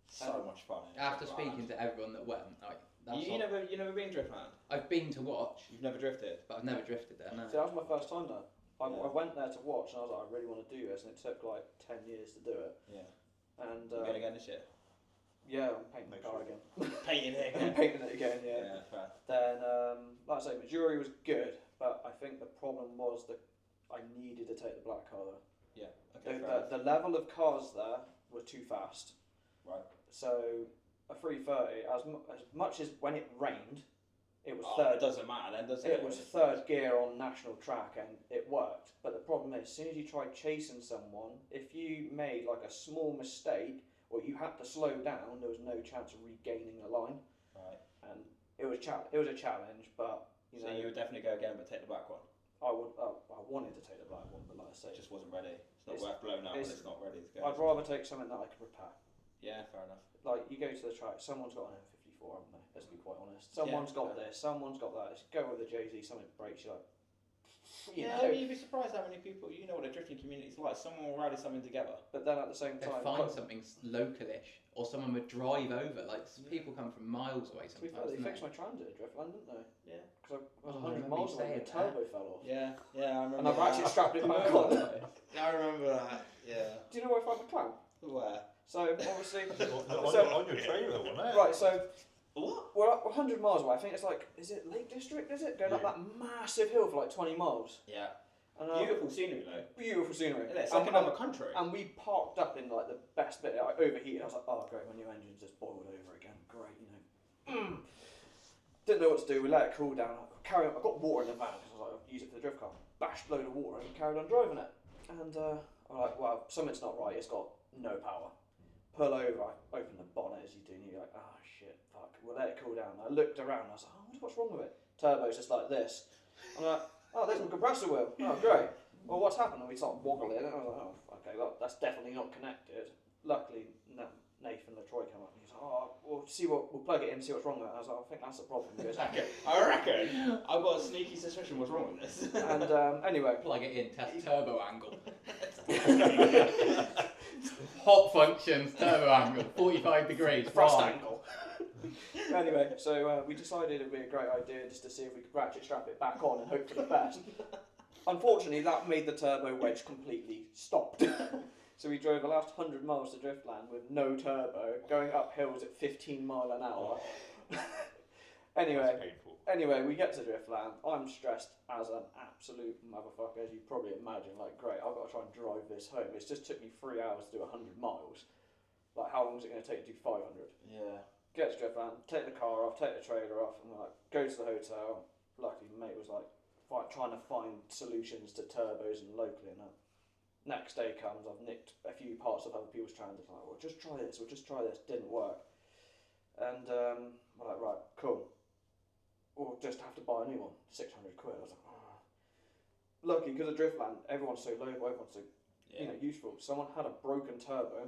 So much fun. After speaking to everyone that went, like, that's You never been Driftland? I've been to watch, You've never drifted? but I've never drifted there. No. So that was my first time there. I Yeah. went there to watch, and I was like, I really want to do this, and it took like 10 years to do it. Yeah. And You're going again this year? yeah, I'm painting Make the car sure. again. Painting it I'm again. painting it again, yeah. Yeah, fair. Then, like I say, Missouri was good, but I think the problem was that I needed to take the black car there. Yeah. Okay. fair enough. The level of cars there were too fast. Right. So a 330, as much as when it rained, it was It third. doesn't matter then, does it? It was third gear on national track, and it worked. But the problem is, as soon as you tried chasing someone, if you made like a small mistake or you had to slow down, there was no chance of regaining the line. Right. And it was a challenge, but you So know, you would definitely go again, but take the black one. I wanted to take the black one, but like I say, It just wasn't ready. It's not It's- worth blowing out when it's- it's not ready to go. I'd rather take something that I could repair. Yeah, fair enough. Like you go to the track, someone's got an M54, haven't they? Let's be quite honest. Someone's got fair. this, someone's got that. Just go with the Jay-Z, something breaks, you're like, you Yeah, know. I mean, you'd be surprised how many people, you know what a drifting community's like. Someone will rally something together. But then at the same They'd time, find something localish, or someone would drive over. Like people come from miles away to be sometimes. fair, they don't fixed my transit at Driftland, didn't they? Yeah. Because I was Oh, I 100 remember miles you away and saying the that. turbo fell off. Yeah, I remember. And I've actually that. strapped it back on. I remember that. Yeah. Do you know where I found the clamp? Where? So obviously, on your trailer, wasn't it? right. So What? we're 100 miles away. I think it's like, is it Lake District? Is it going up Yeah. that massive hill for like 20 miles? Yeah. And, Beautiful scenery though. beautiful scenery. Yeah, it's And- like another country. And we parked up in like the best bit. I overheated. I was like, oh great, my new engine's just boiled over again. Great, you know. Didn't know what to do. We let it cool down. I got water in the van because I was like, I'll use it for the drift car. Bashed a load of water and carried on driving it. And I'm like, well, something's not right. It's got no power. Pull over. I open the bonnet as you do, and you're like, oh shit, fuck. We'll let it cool down. I looked around. I was like, oh, I wonder what's wrong with it. Turbo's just like this. I'm like, oh, there's my compressor wheel. Oh, great. Well, what's happened? And we start wobbling, and I was like, oh, okay, well, that's definitely not connected. Luckily, Nathan LaTroy came up and he's like, oh, we'll plug it in, see what's wrong with it. I was like, I think that's the problem. He goes, Okay, I reckon I've got a sneaky suspicion what's wrong with this. and anyway, Plug it in, test turbo angle. Hot functions, turbo angle, 45 degrees. thrust Why? angle. Anyway, so we decided it would be a great idea just to see if we could ratchet strap it back on and hope for the best. Unfortunately, that made the turbo wedge completely stopped. So we drove the last 100 miles to Driftland with no turbo, going up hills at 15 mile an hour. Anyway, That's painful. Anyway, we get to Driftland. I'm stressed as an absolute motherfucker, as you probably imagine. Like, great, I've got to try and drive this home. It's just took me 3 hours to do 100 miles. Like, how long is it going to take to do 500? Yeah. Get to Driftland, take the car off, take the trailer off, and like go to the hotel. Luckily, mate was like trying to find solutions to turbos and locally and that. Next day comes, I've nicked a few parts of other people's transit. Like, well, just try this. We'll just try this. Didn't work. And we're like, right, cool. We'll just have to buy a new one. 600 quid. I was like, oh. Lucky because of Driftland, everyone's so local, everyone's so useful. Someone had a broken turbo,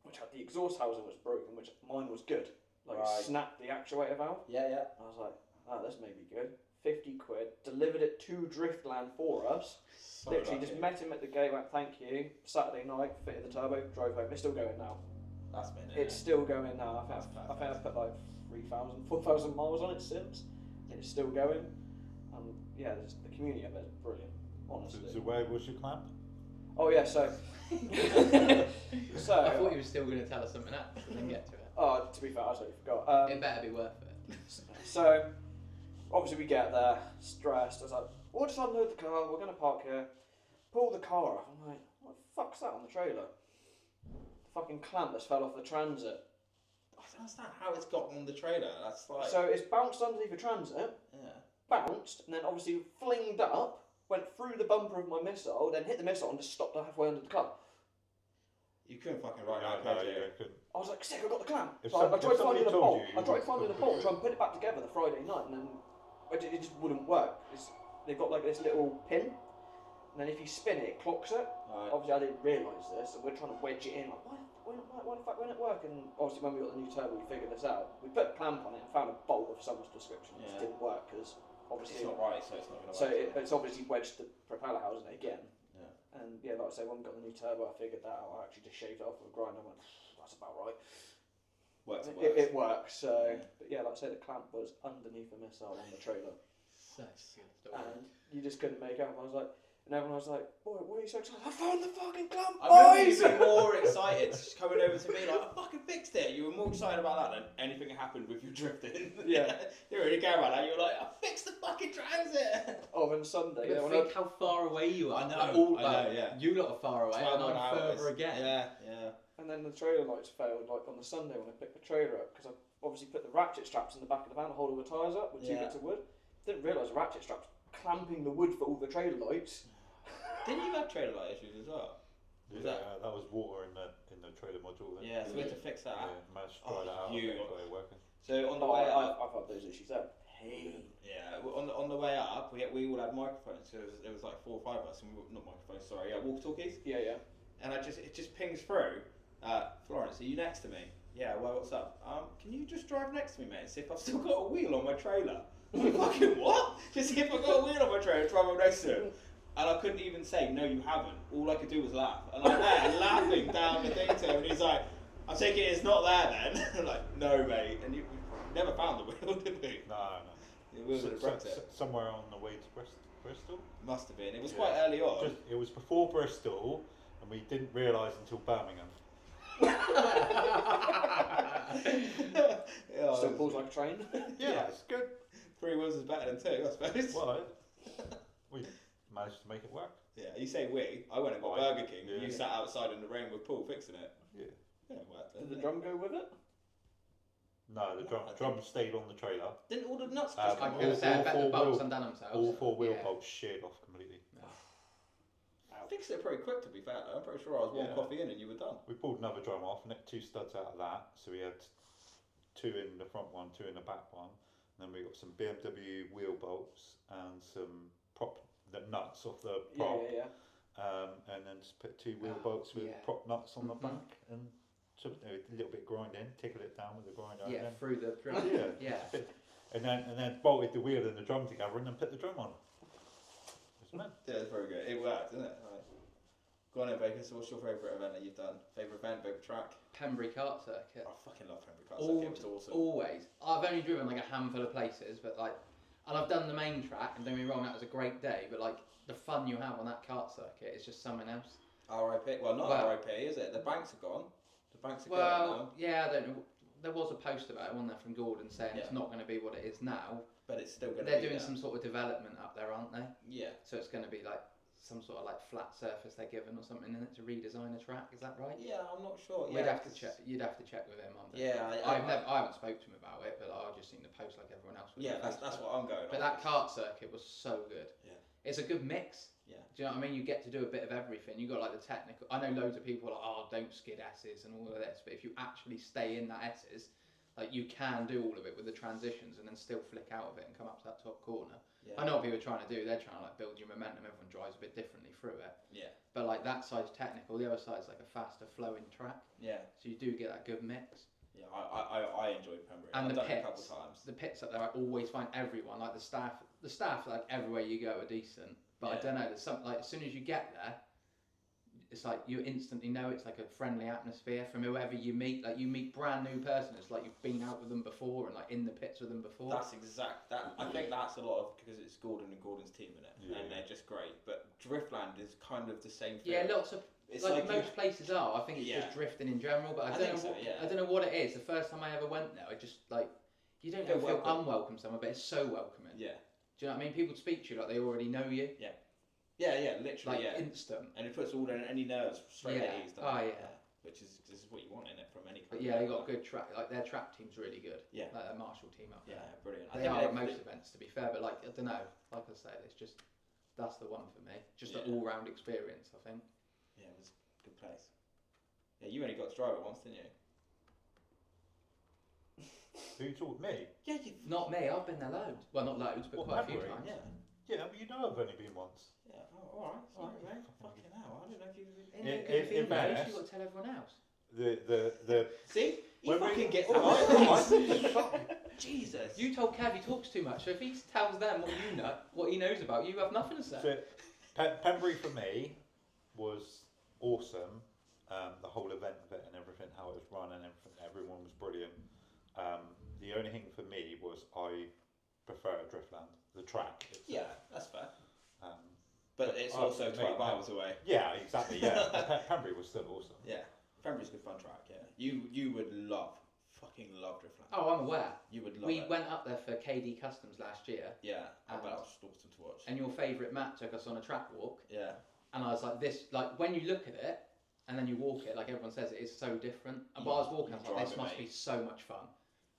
which had the exhaust housing was broken, which mine was good. Like Right. snapped the actuator valve. Yeah. I was like, oh, this may be good. 50 quid. Delivered it to Driftland for us. So Literally lucky. just met him at the gate, went thank you. Saturday night, fitted the turbo, drove home. It's still going now. That's been It's still going now. I think I've put like 3,000, 4,000 miles on it since. It's still going. Yeah, the community of it is brilliant, honestly. So where was your clamp? Oh yeah, so I thought you were still going to tell us something else and then get to it. Oh, to be fair, I totally forgot. It better be worth it. So obviously we get there stressed. I was like, we'll just unload the car. We're going to park here. Pull the car off. I'm like, what the fuck's that on the trailer? The fucking clamp that's fell off the transit. I don't understand how it's got on the trailer. That's like. So it's bounced underneath the transit. Yeah. Bounced and then obviously flinged up. Went through the bumper of my missile, then hit the missile and just stopped halfway under the car. You couldn't fucking write No, that, could you? you couldn't. I was like, sick, I got the clamp. If So I tried somebody finding a told bolt. you, I tried you finding a would- bolt, trying to put it back together the Friday night, and then it just wouldn't work. They've got like this little pin, and then if you spin it, it clocks it. Right. Obviously, I didn't realise this, and we're trying to wedge it in. Like, why the fuck won't it work? And obviously, when we got the new turbo, we figured this out. We put a clamp on it and found a bolt of some description. It just Yeah. didn't work because obviously It's not right, so it's not going to So work. it's obviously wedged the propeller housing again. Yeah. And yeah, like I say, when we got the new turbo, I figured that out. I actually just shaved it off with a grinder and went, that's about right. Works. It works. So, but yeah, like I say, the clamp was underneath the missile on the trailer. Such a good story. And you just couldn't make out. I was like, and everyone was like, boy, what are you so excited? I found the fucking clamp, I remember you boys! being more excited coming over to me like, I fucking fixed it. You were more excited about that than anything that happened with you drifting. Yeah. You didn't really care about that. You were like, I fixed the fucking transit. Oh, and Sunday, But when think how far away you are. I know, Like, all, I know, yeah. You lot are far away, 12 and I'm hours. further again. Yeah. and then the trailer lights failed, like on the Sunday when I picked the trailer up, because I obviously put the ratchet straps in the back of the van to hold all the tyres up with 2 Yeah. bits of wood. Didn't realise the ratchet straps clamping the wood for all the trailer lights. Didn't you have trailer light issues as well? Was Yeah, that- that was water in the trailer module. Then. Yeah, so we had to fix that. Yeah, managed to Oh, dry that out. you- and got it working. So on the Oh, way up, I've had those issues there. Hey. yeah, on the way up, we all had microphones. So there was like 4 or 5 of us, and not microphones, sorry, walkie-talkies. Yeah. And it just pings through. Florence, are you next to me? Yeah. Well, what's up? Can you just drive next to me, mate, and see if I've still got a wheel on my trailer? Fucking what? Just see if I've got a wheel on my trailer, drive up next to it. And I couldn't even say, no, you haven't. All I could do was laugh. And I'm there laughing down the thing to him, and he's like, I take it it's not there then. I'm like, no, mate. And you never found the wheel, did we? No. The wheel would have broke it. Somewhere on the way to Bristol. Must have been. It was Yeah. quite early on. It was before Bristol, and we didn't realise until Birmingham. Yeah, Still pulls like a train. Yeah, it's good. 3 wheels is better than 2, I suppose. Well, we managed to make it work. Yeah, you say we. I went and got Right. Burger King, and you Yeah. sat outside in the rain with Paul fixing it. Yeah. Yeah, it worked. Did Didn't the it? drum go with it? No, the drum stayed on the trailer. Didn't all the nuts I just I come was going all to say, I bet the four bolts wheel- undone themselves. All 4 wheel Yeah. bolts sheared off completely. I fixed it pretty quick, to be fair. I'm pretty sure I was one Yeah. coffee in and you were done. We pulled another drum off, nicked 2 studs out of that, so we had 2 in the front one, 2 in the back one. And then we got some BMW wheel bolts and some the nuts off the prop. Yeah. And then just put 2 wheel Oh, bolts with yeah. prop nuts on the Mhm. back and a little bit grinding, tickled it down with the grinder. Yeah, and through the drum. then, Yeah. and then bolted the wheel and the drum together and then put the drum on. It's mad. Yeah, it's very good. It worked, didn't it? Right. Go on then, Bacon. So what's your favourite event that you've done? Favourite event, favourite track? Pembury kart circuit. I fucking love Pembury Cars. It was awesome. Always. I've only driven like a handful of places, but like, and I've done the main track. And don't get me wrong, that was a great day. But like, the fun you have on that kart circuit is just something else. RIP. Well, not Well- RIP, is it? The banks are gone. The banks are gone Well, now. yeah, I don't know. There was a post about it, wasn't there, from Gordon saying it's Yeah. not going to be what it is now. But it's still going to They're be doing there. some sort of development up there, aren't they? Yeah. So it's going to be like some sort of like flat surface they're given or something in it to redesign a track. Is that right? Yeah, I'm not sure. We'd Yeah, have to 'cause- check. You'd have to check with him on that. Yeah, I haven't spoke to him about it, but I've just seen the post like everyone else. With Yeah, the that's Facebook. what I'm going But on. that kart circuit was so good. Yeah. It's a good mix. Yeah. Do you know what I mean? You get to do a bit of everything. You got like the technical. I know loads of people are like, oh, don't skid S's and all of this, but if you actually stay in that S's, like you can do all of it with the transitions and then still flick out of it and come up to that top corner. Yeah. I know what people are trying to do. They're trying to like build your momentum. Everyone drives a bit differently through it. Yeah. But like that side's technical. The other side's like a faster flowing track. Yeah. So you do get that good mix. Yeah, I enjoyed Pembury. And I've the done it a couple pits, of times. the pits up there, I always find everyone like the staff like everywhere you go are decent. But I Yeah. don't know. There's some like as soon as you get there, it's like you instantly know it's like a friendly atmosphere from whoever you meet. Like you meet brand new person, it's like you've been out with them before and like in the pits with them before. That's exact. That I think that's a lot of because it's Gordon and Gordon's team in it, and they're just great. But Driftland is kind of the same thing. Yeah, lots of it's like most places are. I think it's Yeah. just drifting in general, but I don't know. think so, yeah. I don't know what it is. The first time I ever went there, I just like you don't Feel feel welcome. unwelcome somewhere, but it's so welcoming. Yeah, Do you know what I mean? People speak to you like they already know you, yeah, literally, like yeah. instant. And it puts all any nerves straight Yeah. at ease. Oh, doesn't it? yeah. Which is this is what you want in it from any. But Kind yeah, of they got good track. Like their track team's really good. Yeah. Like their Marshall team up there. Yeah, brilliant. They are at most events, to be fair, but like I don't know. Like I said, it's just that's the one for me. Just an all-round experience, I think. Yeah, it was a good place. Yeah, you only got to drive it once, didn't you? Who taught me? Yeah, Not me. I've been there loads. Well, not loads, but What, quite a few February? times. yeah, Yeah, but you know I've only been once. yeah. Oh, all right, mate. Fucking hell, I don't know if you. In fairness- you've got to tell everyone else. The See, he When we- fucking gets Oh, out. Jesus. You told Kev he talks too much, so if he tells them what you know, what he knows about you, have nothing to say. So, Pembury for me was awesome. The whole event of it and everything, how it was run and everything, everyone was brilliant. The only thing for me was I prefer Driftland, the track itself. Yeah, that's fair. Um, But it's Oh, also mate, 12 hours away. yeah, exactly. Yeah, Pembury was still awesome. Yeah, Pembury's a good fun track. Yeah, you would fucking love Driftland. Oh, I'm aware. You would love We it. went up there for KD Customs last year, Yeah, I And- bet that was just awesome to watch. and your favourite Matt took us on a track walk, Yeah, and I was like, this, like, when you look at it, and then you walk it, like everyone says, it is so different. And while I was walking, I was like, drive this it, must mate. be so much fun.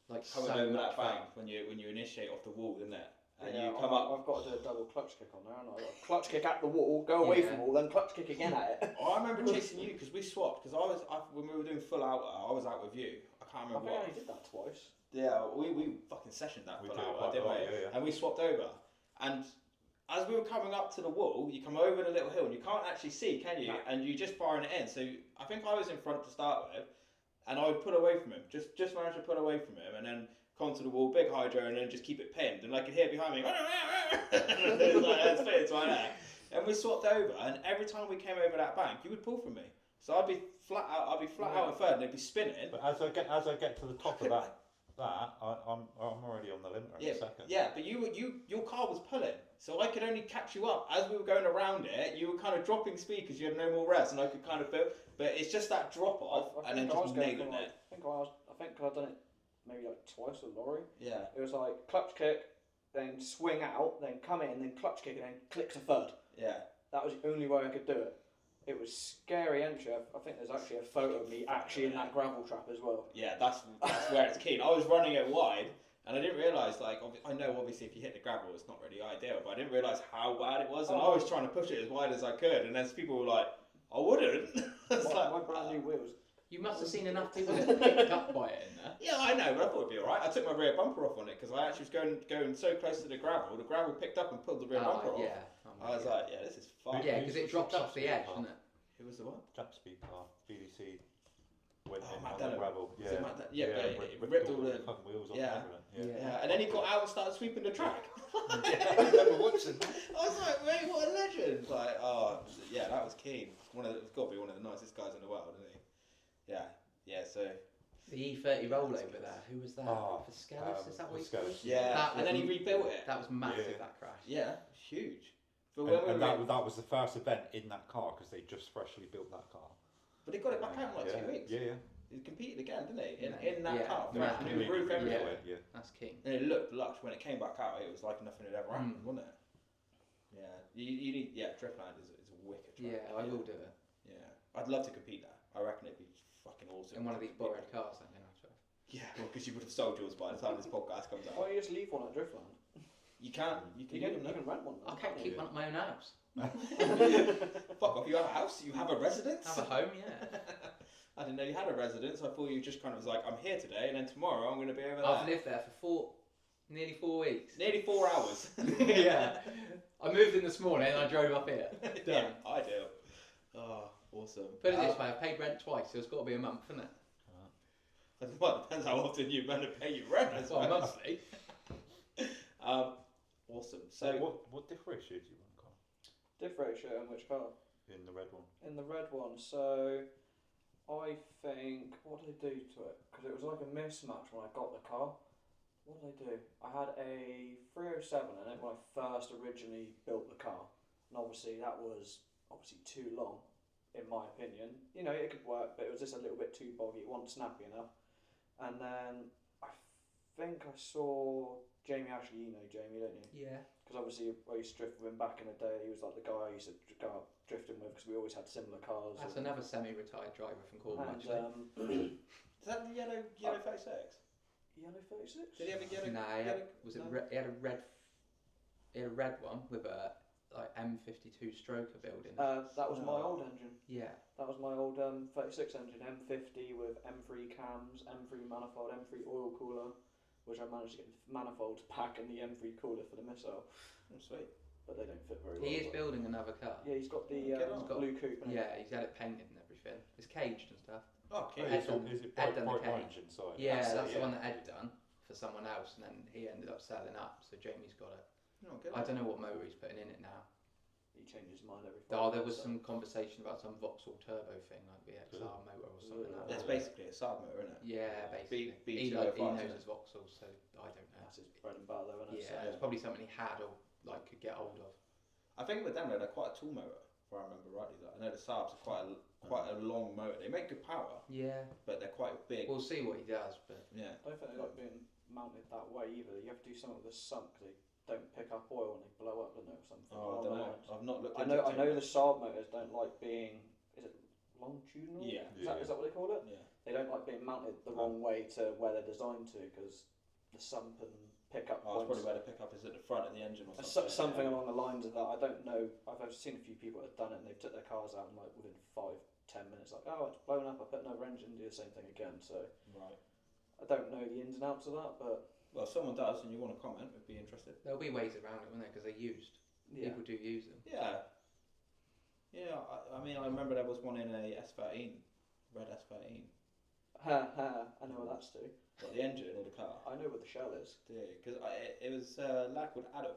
Like, coming so over much that fun. bank when you initiate off the wall, isn't it? And Yeah, you come up. I've got to do a double clutch kick on there, haven't I? I've got a clutch kick at the wall, go away Yeah. from the wall, then clutch kick again at it. Oh, I remember chasing you because we swapped. Because when we were doing full out, I was out with you. I can't I remember think I what. only did that twice. Yeah, we fucking sessioned that We full did out, quite a didn't lot, we? yeah. And we swapped over. And as we were coming up to the wall, you come over the little hill and you can't actually see, can you? No. And you just firing it in. So I think I was in front to start with, and I would pull away from him. Just managed to pull away from him, and then come to the wall, big hydro, and then just keep it pinned. And I could hear behind me, it was like, it's fitted to my neck. And we swapped over, and every time we came over that bank, you would pull from me. So I'd be flat out in third, and they'd be spinning. But as I get to the top of I'm already on the limiter in a second. Yeah, but your car was pulling, so I could only catch you up as we were going around it. You were kind of dropping speed because you had no more rest, and I could kind of build. But it's just that drop off, I and then think I was just going nailing for, it. I think I've done it maybe like twice with lorry. Yeah, It was like clutch kick, then swing out, then come in, then clutch kick, and then click to third. yeah. That was the only way I could do it. It was scary entry. I think there's actually a photo of me actually in that gravel trap as well. Yeah, that's where it's keen. I was running it wide, and I didn't realise, like, I know obviously if you hit the gravel it's not really ideal, but I didn't realise how bad it was, and I was trying to push it as wide as I could, and then people were like, I wouldn't. It's My like, brand new wheels. You must have seen enough people get picked up by it in there. yeah, I know, but I thought it'd be alright. I took my rear bumper off on it, because I actually was going so close to the gravel picked up and pulled the rear bumper off. Yeah. I was like, yeah, this is fun. Yeah, because it drops off the edge, doesn't it? Who was the one? Jump speed car, BDC. Went Oh, in Matt on the Dillon. gravel. Was it Matt Dillon? Yeah, but it ripped all the- fucking wheels off Yeah. and everything. Yeah, and then he got out and started sweeping the track. Yeah, I remember watching that. I was like, mate, what a legend! Like, oh, yeah, that was keen. It's got to be one of the nicest guys in the world, isn't he? Yeah. So The E30 rollover there, who was that? Oh, Fiskelis, is that what he's Fiskelis. called? yeah, That and then he was- rebuilt it. That was massive, Yeah. that crash. Yeah, huge. But when we And were that was the first event in that car because they just freshly built that car. but he got it back out in like yeah. 2 weeks. Yeah, He competed again, didn't he? In Yeah. that Yeah. car, Yeah. fresh new roof, everything. Yeah. Yeah. That's king. And it looked lush when it came back out. It was like nothing had ever happened, wasn't it? Yeah, you need. Yeah, Driftland is a wicked track. Yeah, I will do it. Yeah, I'd love to compete there. I reckon it'd be fucking awesome. In one of to these compete borrowed cars, then, you know. Yeah, well, because you would have sold yours by the time this podcast comes Why out. don't you just leave one at Driftland? You can You leave can, them you there. can rent one. I can't keep one at my own house. Fuck off! You have a house. You have a residence. Have a home, yeah. I didn't know you had a residence. I thought you just kind of was like, I'm here today, and then tomorrow I'm going to be over there. I've lived there for nearly 4 weeks. Nearly 4 hours. Yeah. I moved in this morning and I drove up here. Yeah, Done. I do. Oh, awesome. Put it this way, I've paid rent twice, so it's got to be a month, isn't it? Well, it depends how often you're meant to pay your rent as Well, well. monthly. Awesome. So, what differentiates you one car? Differentiate on which car? in the red one? In the red one, so I think, what did I do to it? Because it was like a mismatch when I got the car. What did I do? I had a 307 in it when I first originally built the car, and obviously that was too long, in my opinion. You know, it could work, but it was just a little bit too boggy. It wasn't snappy enough. And then I think I saw Jamie Ashley. You know Jamie, don't you? Yeah. Because obviously I used to drift with him back in the day. He was like the guy I used to go out drifting with because we always had similar cars. That's another semi-retired driver from Cornwall, And actually. Is that the yellow 36? Yellow 36? Did he have a yellow? Nah, he had a red one with a like M52 stroker building. That was my old engine. Yeah. That was my old 36 engine, M50 with M3 cams, M3 manifold, M3 oil cooler, which I managed to get the manifolds back in the M3 cooler for the missile. Oh, sweet. But they don't fit very well. He is building another car. Yeah, he's got the Get on. blue coupe. Yeah, he's had it painted and everything. It's caged and stuff. Oh, Oh, okay. is Ed it Ed done the bright cage. orange inside? Yeah, That's it, that's the yeah. one that Ed done for someone else, and then he ended up selling up. So Jamie's got it. Oh, good. I don't know what motor he's putting in it now. He changes his mind every 5 Oh, there was minutes, some conversation about some Vauxhall turbo thing, like the XR motor or something like It's that. basically a Saab motor, isn't it? Yeah, basically. B205, he isn't knows it? his Vauxhall, so I don't know. That's his bread and butter, though, isn't it? Yeah, it's probably something he had or like could get hold of. I think with them they're quite a tall motor, if I remember rightly. Like, I know the Saabs are quite a long motor. They make good power, Yeah, but they're quite big. we'll see what he does, but Yeah. I don't think they like being mounted that way either. You have to do something with the sump because they don't pick up oil and they blow up, don't they, or something. Oh, I don't know. I've not looked. I into know. it I know too the Saab motors don't like being. Is it longitudinal? Yeah. Is that what they call it? much. Yeah. They don't like being mounted the wrong way to where they're designed to because the sump and pickup Oh, it's points. probably where the pickup is at the front of the engine or Uh, something. Something along the lines of that. I don't know. I've seen a few people that have done it and they've took their cars out and like within 5-10 minutes, like, oh, it's blown up. I put another engine, do the same thing again. So Right. I don't know the ins and outs of that, but Well, if someone does and you want to comment, we'd be interested. there'll be ways around it, won't there? Because they're used. yeah. People do use them. Yeah. Yeah. I mean, I remember there was one in a S13, red S13. I know what that's to. Got the engine or the car. I know what the shell is. Because it was a lad called Adam.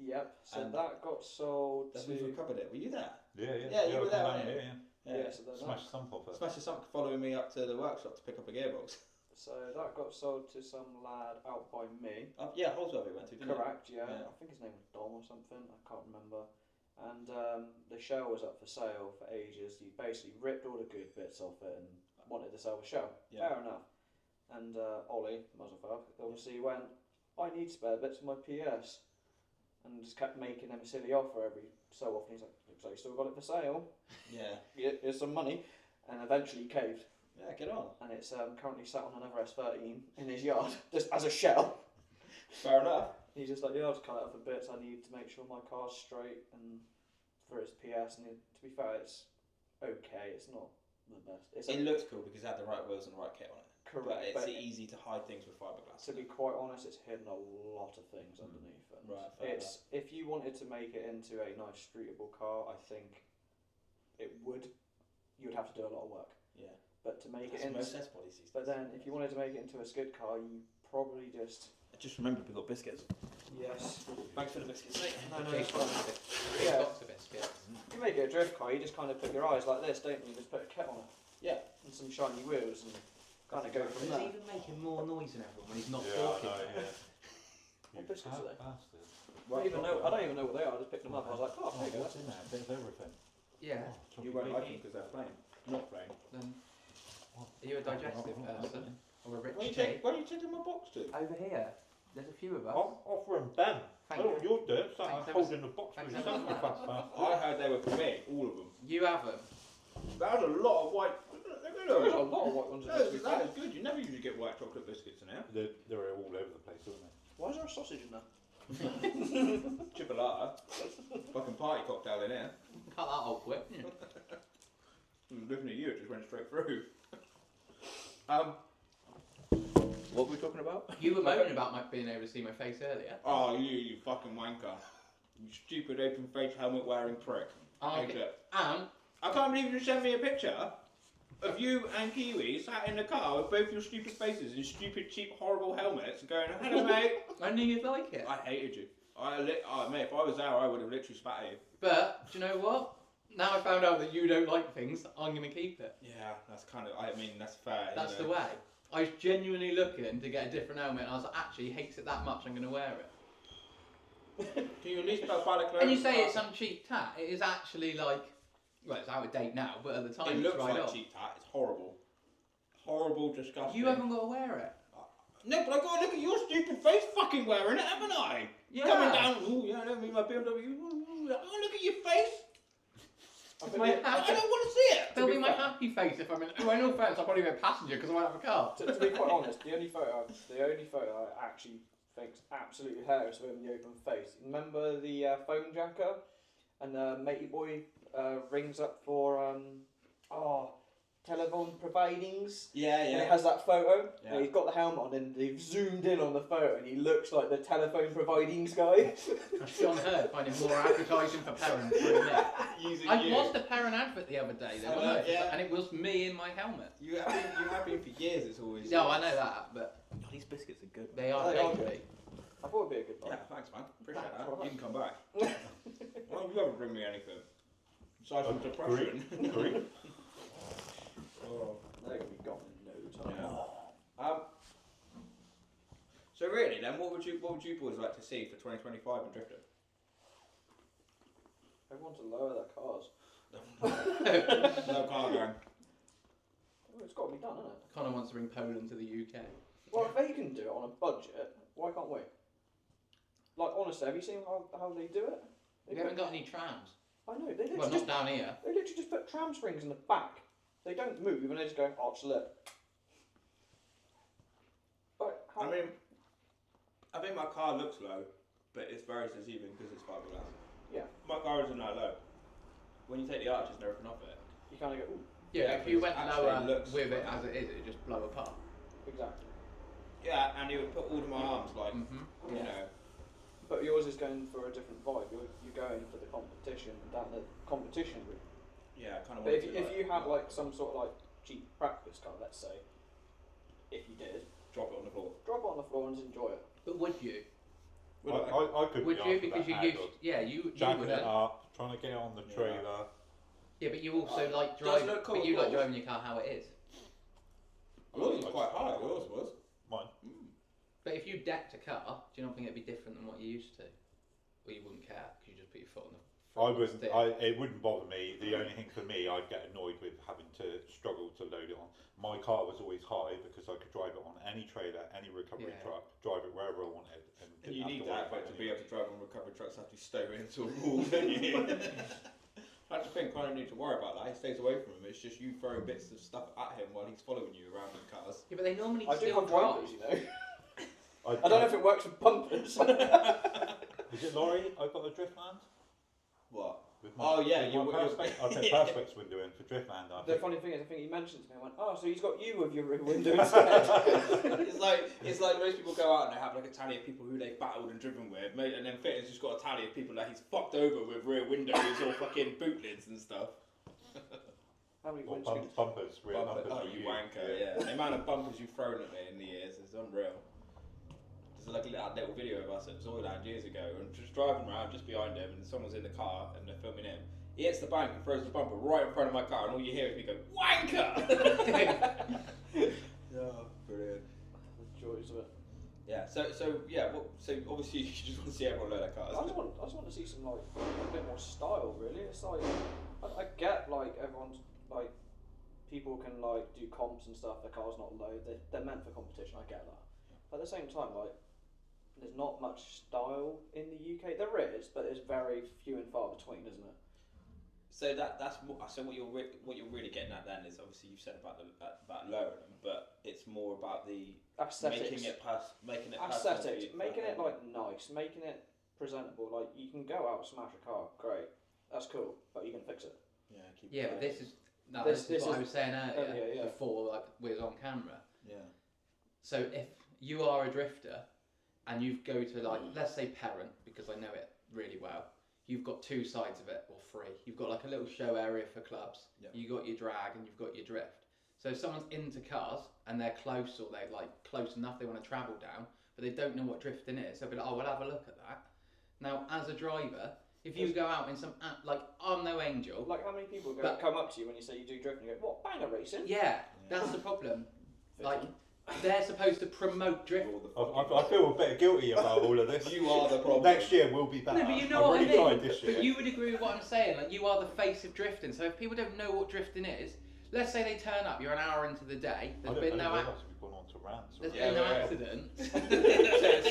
Yep. So And that got sold That to. we've recovered it. Were you there? Yeah, Yeah, you were there, I come weren't down, you? yeah. Yeah. So then Smash the sump off it. Smash something following me up to the workshop to pick up a gearbox. So that got sold to some lad out by me. Yeah, Holsworth we went to, didn't Correct, yeah. Yeah. I think his name was Dom or something. I can't remember. And the shell was up for sale for ages. He basically ripped all the good bits off it and wanted to sell the shell. Yeah. Fair enough. And Ollie, Muzzlefuck, obviously went, I need spare bits for my PS. And just kept making him a silly offer every so often. He's like, looks like you still got it for sale. Yeah. Here's some money. And eventually he caved. Yeah, get on. And it's currently sat on another S13 in his yard, just as a shell. Fair enough. He's just like, yeah, I'll just cut it up for bits. I need to make sure my car's straight and for his PS. And to be fair, it's okay. It's not the best. It looks cool because it had the right wheels and the right kit on it. correct. But it's easy to hide things with fiberglass. to be quite honest, it's hidden a lot of things underneath. And Right, fair it's if you wanted to make it into a nice streetable car, I think it would. You would have to do a lot of work. Yeah. But to make That's it into, most S bodies these but days. then if you wanted to make it into a skid car, you probably just Just remember we got biscuits. yes. Thanks for the biscuits, mate. No, no, Big it's fine. Yeah. Yeah. Lots of biscuits. You make it a drift car, you just kind of put your eyes like this, don't you? Just put a kit on it. Yeah. And some shiny wheels and kind of go from He's there. even making more noise than everyone when he's not Yeah, talking. I know, yeah. What You biscuits are fat they? bastard. I don't even know what they are. I just picked them up. I was like, oh, there you go. What's in there? A bit of everything. Yeah. Oh, You won't like them because they're plain. Not plain. Then are you a digestive person or a rich Why tea? don't you take them my box to? Over here, there's a few of us. I'm offering Ben. Thank Oh, you. you're dead. Something Thanks, holding the box thanks with ever yourself, so you fat bastard. I heard they were for me, all of them. You have them. That was a lot of white. Look at There's a those. lot of white ones in this. That to be is fair. good. You never usually get white chocolate biscuits in here. They're all over the place, aren't they? Why is there a sausage in there? Chipolata. Fucking party cocktail in here. Cut that old quick. Looking at you, it just went straight through. What were we talking about? You were moaning about my being able to see my face earlier. Oh, you fucking wanker. You stupid open-faced helmet-wearing prick. Okay. Exit. And I can't believe you sent me a picture of you and Kiwi sat in the car with both your stupid faces in stupid, cheap, horrible helmets going, hello, mate. I knew you'd like it. I hated you. Mate, if I was there, I would have literally spat at you. But do you know what? now I found out that you don't like things, I'm going to keep it. Yeah, that's kind of. I mean, that's fair. That's the way. I was genuinely looking to get a different helmet, and I was like, actually, he hates it that much, I'm going to wear it. Can you at least spell balaclava? And you say it's some cheap tat. It is actually like, well, it's out of date now, but at the time It it's looks right like on. cheap tat. It's horrible. Horrible, disgusting. You haven't got to wear it. No, but I got to look at your stupid face fucking wearing it, haven't I? Yeah. Coming down. Oh yeah, I don't mean my BMW. I got to look at your face. It's I my don't happy, want to see it. There'll be my happy face if I'm in. Well, in all fairness, I'll probably be a passenger because I won't have a car. To be quite honest, the only photo I actually think's absolutely hilarious of him in the open face. Remember the phone jacker, and matey boy rings up for telephone providings. Yeah, And yeah. it has that photo. Yeah. And he's got the helmet on, and they've zoomed in on the photo, and he looks like the telephone providings guy. That's John Hurd finding more advertising for Perrin through me. Using I you. watched a Perrin advert the other day, though, wasn't I? Yeah. And it was me in my helmet. You have been for years. It's always. No, I know that, but God, these biscuits are good. they are They are dainty. I thought it'd be a good Yeah, one. thanks, man. Appreciate That's that. all right. You can come back. Why don't you ever bring me anything? Besides some depression. Agree. Oh. They're going to be gone in no time. Yeah. So really, then, what would you boys like to see for 2025 in drifting? Everyone to lower their cars. No car gang. Well, it's got to be done, isn't it? Connor wants to bring Poland to the UK. Well, if they can do it on a budget, why can't we? Like, honestly, have you seen how they do it? We haven't got any trams. I know, they literally, Well, not down here. they literally just put tram springs in the back. They don't move and they just go, oh, slip. But how... I mean, I think my car looks low, but it's very deceiving because it's fiberglass. Yeah. My car isn't that low. When you take the arches and everything off it, You kind of go, ooh, Yeah, if you went actually lower looks with it like as it is, it'd just blow apart. exactly. yeah, and it would put all of my arms like, Mm-hmm. you know. But yours is going for a different vibe. You're going for the competition, down the competition route. Yeah, I kind of. But if you have like some sort of like cheap practice car, let's say, if you did, drop it on the floor. drop it on the floor and just enjoy it. But would you? I could Would be you? after Because that you ad used. of Yeah, you jacking would. it up, trying to get it on the Yeah. trailer. Yeah, but you also like Does drive. look cool, But you like cool. driving your car how it is. Yours was quite high. Yours was. Mine. But if you decked a car, do you not think it'd be different than what you used to? Or you wouldn't care because you just put your foot on the. I wouldn't. stick? It wouldn't bother me. The only thing for me, I'd get annoyed with having to struggle to load it on. My car was always high because I could drive it on any trailer, any recovery Yeah. truck, drive it wherever I wanted, and And didn't you have need to worry that about to it. be able to drive on recovery trucks after you stow into a wall, don't you? That's the thing, I don't need to worry about that. He stays away from him. It's just you throwing bits of stuff at him while he's following you around in cars. Yeah, but they normally I do still have drive. wipers, you know. I don't know if it works with bumpers. Is it Laurie? I got a Driftland. What? With Oh, yeah, with you- my Perspex. I think yeah. Perspex window in for Driftland. I The think. funny thing is, I think he mentioned to me, I went, oh, so he's got you with your rear window instead. It's like most people go out and they have like a tally of people who they've battled and driven with, mate, and then Fitton's just got a tally of people that he's fucked over with rear windows or fucking boot lids and stuff. How many Or windscreens? bumpers, rear Bumper, bumpers. oh, were you used, wanker, yeah. The amount of bumpers you've thrown at me in the years is unreal. There's like a little video of us at Zoyland years ago, and just driving around just behind him, and someone's in the car and they're filming him. He hits the bank and throws the bumper right in front of my car, and all you hear is me go, wanker! Oh, brilliant. The joys of it. Yeah, so obviously you just want to see everyone load their cars. I just want to see some like a bit more style, really. It's like I get like everyone's like people can like do comps and stuff. Their car's not low. They're meant for competition. I get that. But at the same time, like there's not much style in the UK. There is, but it's very few and far between, isn't it? So so what you're really getting at then is obviously you've said about lowering them, but it's more about the Aesthetics. making it personal Aesthetics, for you. making it like nice, making it presentable. Like you can go out, smash a car, great, that's cool, but you can fix it. Yeah, keep Yeah, it but going. this is what I was saying earlier, earlier, yeah. before like we was on camera. Yeah. So if you are a drifter and you go to like, let's say Perrin, because I know it really well, you've got two sides of it, or three. You've got like a little show area for clubs, Yep. you got your drag and you've got your drift. So if someone's into cars and they're close, or they're like close enough they want to travel down, but they don't know what drifting is, they'll be like, oh, we'll have a look at that. Now, as a driver, if you go out in some, like, I'm no angel. Like how many people But- come up to you when you say you do drifting and go, what, banger racing? Yeah, that's the problem. Like, they're supposed to promote drift. I feel a bit guilty about all of this. You are the problem. Next year will be better. No, but you know I've what I really mean. tried this year. But you would agree with what I'm saying. Like, you are the face of drifting. So if people don't know what drifting is, let's say they turn up. You're an hour into the day. I There's been no realise we've gone on to rants. There's Yeah, been no yeah. accidents.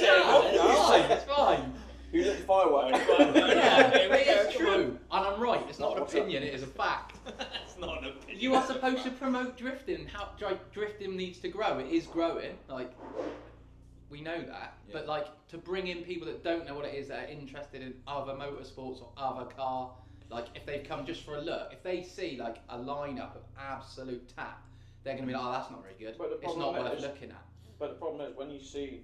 No, It's fine. Who lit the fireworks? Yeah, Here we it go, is come true. And I'm right. It's not an What's up? opinion, it is a fact. It's not an opinion. You are supposed to promote drifting. How drifting needs to grow. It is growing. Like, we know that. Yeah. But like, to bring in people that don't know what it is, that are interested in other motorsports or other car, like if they've come just for a look, if they see like a lineup of absolute tap, they're gonna be like, oh, that's not very good. But the It's not problem worth is- looking at. But the problem is when you see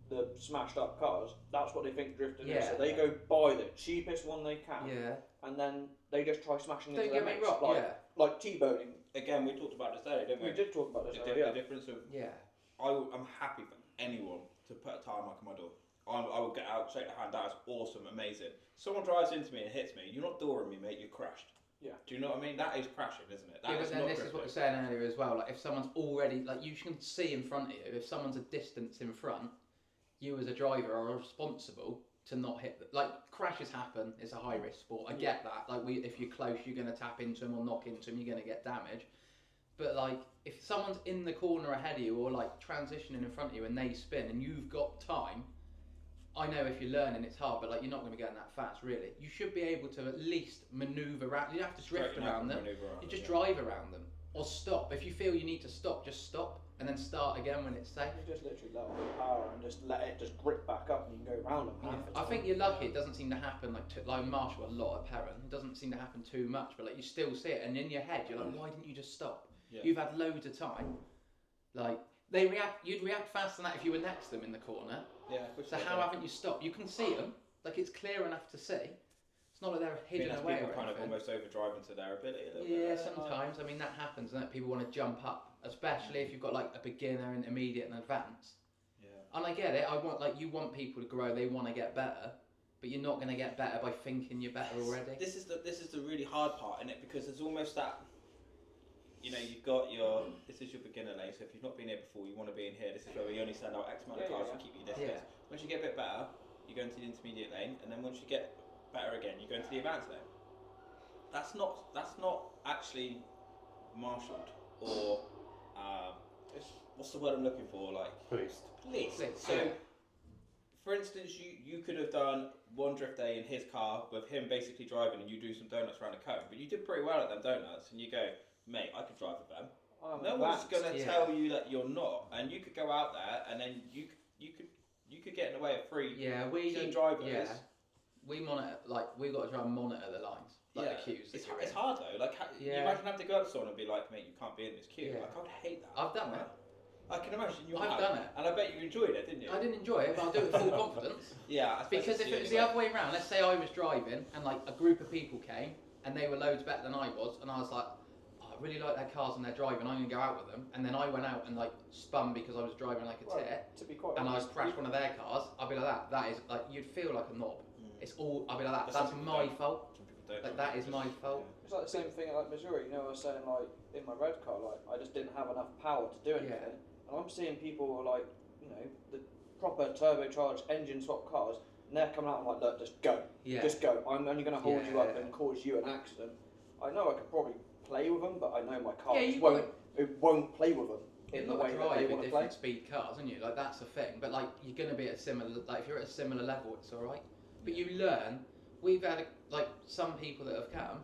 the smashed up cars, that's what they think drifting is. So Yeah. they go buy the cheapest one they can, Yeah. and then they just try smashing Don't into get their me mates, wrong. like, Yeah. like T-boning. Again, we talked about this earlier, didn't we? We did talk about this. The earlier, yeah. difference of Yeah. I'm happy for anyone to put a tyre mark on my door. I will get out, shake the hand. That is awesome, amazing. Someone drives into me and hits me. You're not dooring me, mate. You're crashed. Yeah. Do you know what I mean? That is crashing, isn't it? That Yeah, but is then not this is what drifting. you're saying earlier as well. Like, if someone's already, like, you can see in front of you, if someone's a distance in front, you as a driver are responsible to not hit them. Like, crashes happen, it's a high risk sport. I get that. Like, if you're close, you're going to tap into them or knock into them, you're going to get damage. But, like, if someone's in the corner ahead of you or, like, transitioning in front of you and they spin and you've got time, I know if you're learning it's hard, but, like, you're not going to be going that fast, really. You should be able to at least manoeuvre around. You don't have to drift Straighten up around and them. manoeuvre around You them, just yeah. drive around them or stop. If you feel you need to stop, just stop and then start again when it's safe. You just literally let off the power and just let it just grip back up, and you can go around them. half the I time. think you're lucky. It doesn't seem to happen like Marshall a lot at Perrin. It doesn't seem to happen too much, but like you still see it, and in your head you're like, why didn't you just stop? Yeah. You've had loads of time. Like you'd react faster than that if you were next to them in the corner. Yeah. So how haven't you stopped? You can see them. Like it's clear enough to see. It's not like they're I think hidden that's away people or kind of anything. almost overdriving to their ability a little Yeah, bit. sometimes. I mean, that happens, doesn't it? People want to jump up, especially if you've got like a beginner, intermediate, and advanced. Yeah. And I get it. You want people to grow. They want to get better, but you're not going to get better by thinking you're better already. This is the really hard part in it, because there's almost that. You know, you've got your. This is your beginner lane. So if you've not been here before, you want to be in here. This is where we only send out X amount of cars and keep you distance. Yeah. Once you get a bit better, you go into the intermediate lane, and then once you get better again, you go into the advanced lane. That's not actually marshalled or what's the word I'm looking for? Like Policed. policed. Policed, So, yeah. for instance, you could have done one drift day in his car with him basically driving, and you do some donuts around the cone, but you did pretty well at them donuts, and you go, mate, I could drive with them. I'm No one's advanced. gonna tell you that you're not, and you could go out there, and then you could get in the way of three key drivers. Yeah, we monitor. Like we've got to try and monitor the lines, like the queues. It's, that you're it's in. hard though. Like, you Yeah. imagine having to go up to someone and be like, mate, you can't be in this queue. Yeah. Like, I would hate that. I've done it. I can imagine you I've have. done it. And I bet you enjoyed it, didn't you? I didn't enjoy it, but I'll do it with full confidence. Yeah, I suppose Because it's if you it was the anyway. other way around, let's say I was driving and like a group of people came and they were loads better than I was, and I was like, oh, I really like their cars and they're driving, I'm gonna go out with them, and then I went out and like spun because I was driving like a Well, tit, to be quite and I honest, crashed one of their cars, I'd be like that. That is like you'd feel like a knob. It's all. I'd be like that. But some That's people my don't. fault. Some people don't. Like that is my fault. it's like the same thing at like Missouri. You know, I was saying like in my red car, like I just didn't have enough power to do anything, Yeah. and I'm seeing people who are like, you know, the proper turbocharged engine swap cars, and they're coming out and like, look, just go, Yeah. just go. I'm only going to hold you up Yeah. and cause you an accident. I know I could probably play with them, but I know my car Yeah, just you won't play with them in You've the got way to that drive they with want to play. different speed cars, aren't you? Like that's the thing. But like you're going to be at a similar. Like if you're at a similar level, it's all right. But you learn. We've had like some people that have come,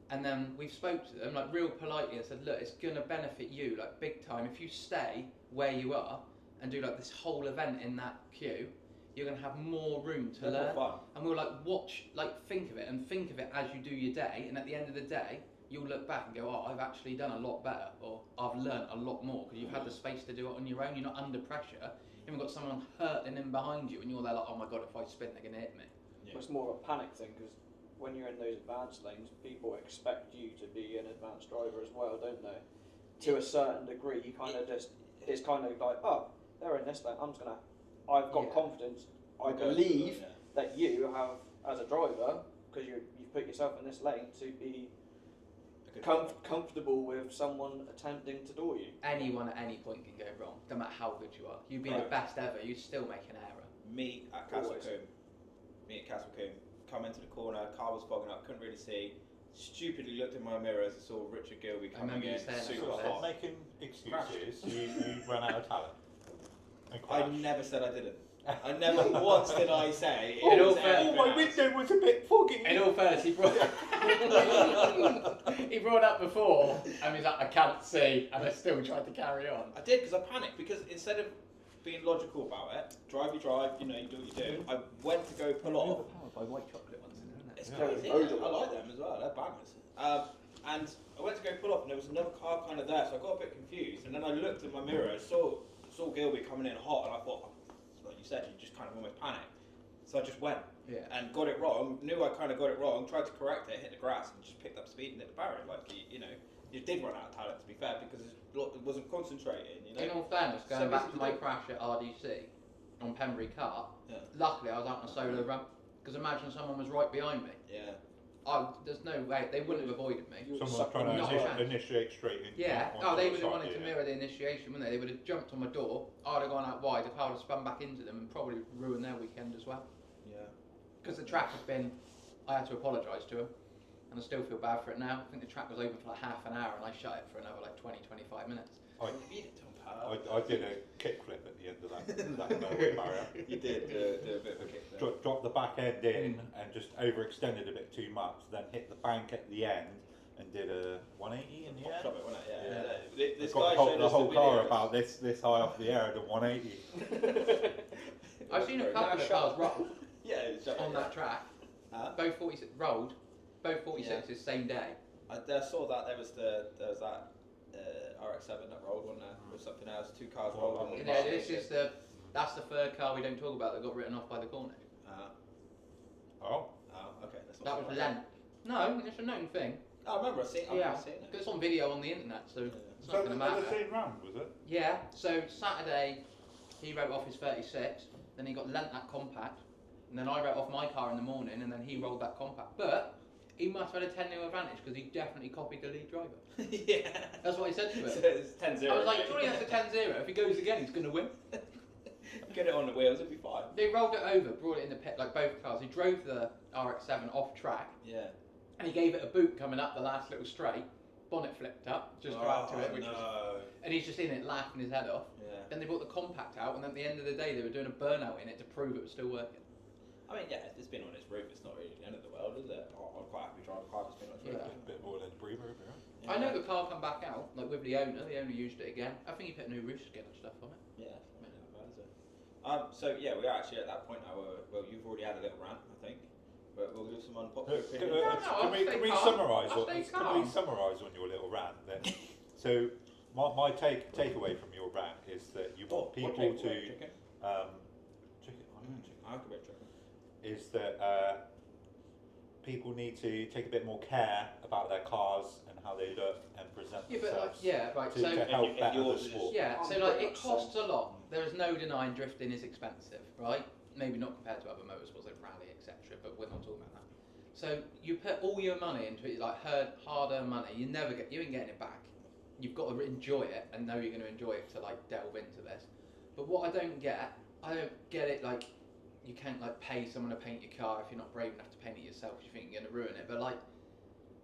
and then we've spoke to them like real politely and said, look, it's going to benefit you like big time if you stay where you are and do like this whole event in that queue. You're going to have more room to They're learn. more fun. And we'll like watch, like think of it as you do your day, and at the end of the day, you'll look back and go, oh, I've actually done a lot better, or I've learned a lot more because you've had the space to do it on your own. You're not under pressure. You haven't got someone hurting in behind you, and you're there like, oh my god, if I spin, they're gonna hit me. Yeah. It's more of a panic thing because when you're in those advanced lanes, people expect you to be an advanced driver as well, don't they? To a certain degree, you kind of just it's kind of like, oh, they're in this lane. I've got Yeah. confidence. I Okay. believe Yeah. that you have, as a driver, because you've you've put yourself in this lane to be A good comfortable with someone attempting to door you. Anyone at any point can go wrong, no matter how good you are. You'd be the Right. best ever, you'd still make an error. Me at Always. Castlecombe, come into the corner, car was fogging up, couldn't really see. Stupidly looked in my mirror as I saw Richard Gilby coming remember you in. saying that super as well. Stop fast. making excuses. You ran out of talent. And I crashed. never said I didn't. I never once did I say. In it all was fairness- anything my else. window was a bit foggy. In all fairness, he brought he brought up before, and he's like, I can't see, and I still tried to carry on. I did because I panicked because instead of being logical about it, drive you drive, you know, you do what you do. I went to go pull off. Overpowered by white chocolate ones, isn't it? It's Yeah. crazy. Yeah. I like them as well. They're bangers. And I went to go pull off, and there was another car kind of there, so I got a bit confused. And then I looked in my mirror, and saw Gilby coming in hot, and I thought, like you said, you just kind of almost panicked. So I just went Yeah. and got it wrong. Knew I kind of got it wrong. Tried to correct it, hit the grass, and just picked up speed and hit the barrier. Like you know, you did run out of talent to be fair because it wasn't concentrating. You know. In all fairness, going So back easy to to my do. crash at RDC on Pembury Cart, Yeah. luckily I was out on a solo run, because imagine someone was right behind me. Yeah. There's no way, they wouldn't have avoided me. You were Someone sucked trying on to Not your a side. chance. initiate straight into Yeah, onto oh, they the would have side, wanted to yeah. mirror the initiation, wouldn't they? They would have jumped on my door, I'd have gone out wide, the car would have spun back into them and probably ruined their weekend as well. Yeah. Because the track had been, I had to apologise to them, and I still feel bad for it now. I think the track was open for like half an hour and I shut it for another like 20-25 minutes. I, You did I did a kickflip at the end of that motorway barrier. You did do a bit of a kick there. Dropped the back end in and just overextended a bit too much, then hit the bank at the end and did a 180 in the Pop end. shot it, wasn't it? Yeah. Yeah. This Got guy the whole, showed the us whole the car videos. about this high off the air at a 180. I've seen a Very couple nice of shot. cars roll Yeah, it's shot, on yeah. that track, Huh? both 46 rolled, both 46s same day. I saw that there was that RX-7 that rolled, wasn't there? Or something else. Two cars Oh, rolled on You the know, that's the third car we don't talk about that got written off by the Cornish. Oh, Okay. That's That not was so bad. Lent. No, it's a known thing. I remember seeing Yeah, it. it's on video on the internet, so Yeah. it's so not going to matter. the same round, was it? Yeah, so Saturday he wrote off his 36, then he got lent that compact, and then I wrote off my car in the morning, and then he rolled that compact. But he must have had a 10-0 advantage because he definitely copied the lead driver. Yeah. That's what he said to So him. it's 10-0. I was like, surely that's a 10-0. If he goes again, he's going to win. Get it on the wheels, it'll be fine. They rolled it over, brought it in the pit, like both cars. He drove the RX-7 off track, Yeah. and he gave it a boot coming up the last little straight. Bonnet flipped up, just to add to it, which was, and he's just in it laughing his head off. Yeah. Then they brought the compact out, and at the end of the day, they were doing a burnout in it to prove it was still working. I mean, yeah, it's been on its roof. It's not really the end of the world, is it? I'm quite happy driving a car that's been on its roof. Yeah. A bit more than Bremer, yeah. I know the car come back out, like with the owner used it again. I think he put new roof skin and stuff on it. Yeah, it's not really that bad, is it? So yeah, we're actually at that point now where, well, you've already had a little rant, I think, but we'll do some unpopular Can opinions. I'll we stay calm. summarise I'll stay can calm. we summarise on your little rant then? So my takeaway from your rant is that you want people to Chicken? chicken, I don't know, chicken. I could be chicken. Is that people need to take a bit more care about their cars and how they look and present Yeah, but like, themselves yeah, right. to, So to help if better the yours is- sport. yeah, so I'm like pretty it much costs a lot. There is no denying drifting is expensive, right? Maybe not compared to other motorsports like rally, etc. But we're not talking about that. So you put all your money into it, like hard-earned money. You ain't getting it back. You've got to enjoy it and know you're going to enjoy it to like delve into this. But what I don't get it. Like you can't like pay someone to paint your car if you're not brave enough to paint it yourself. If you think you're going to ruin it. But like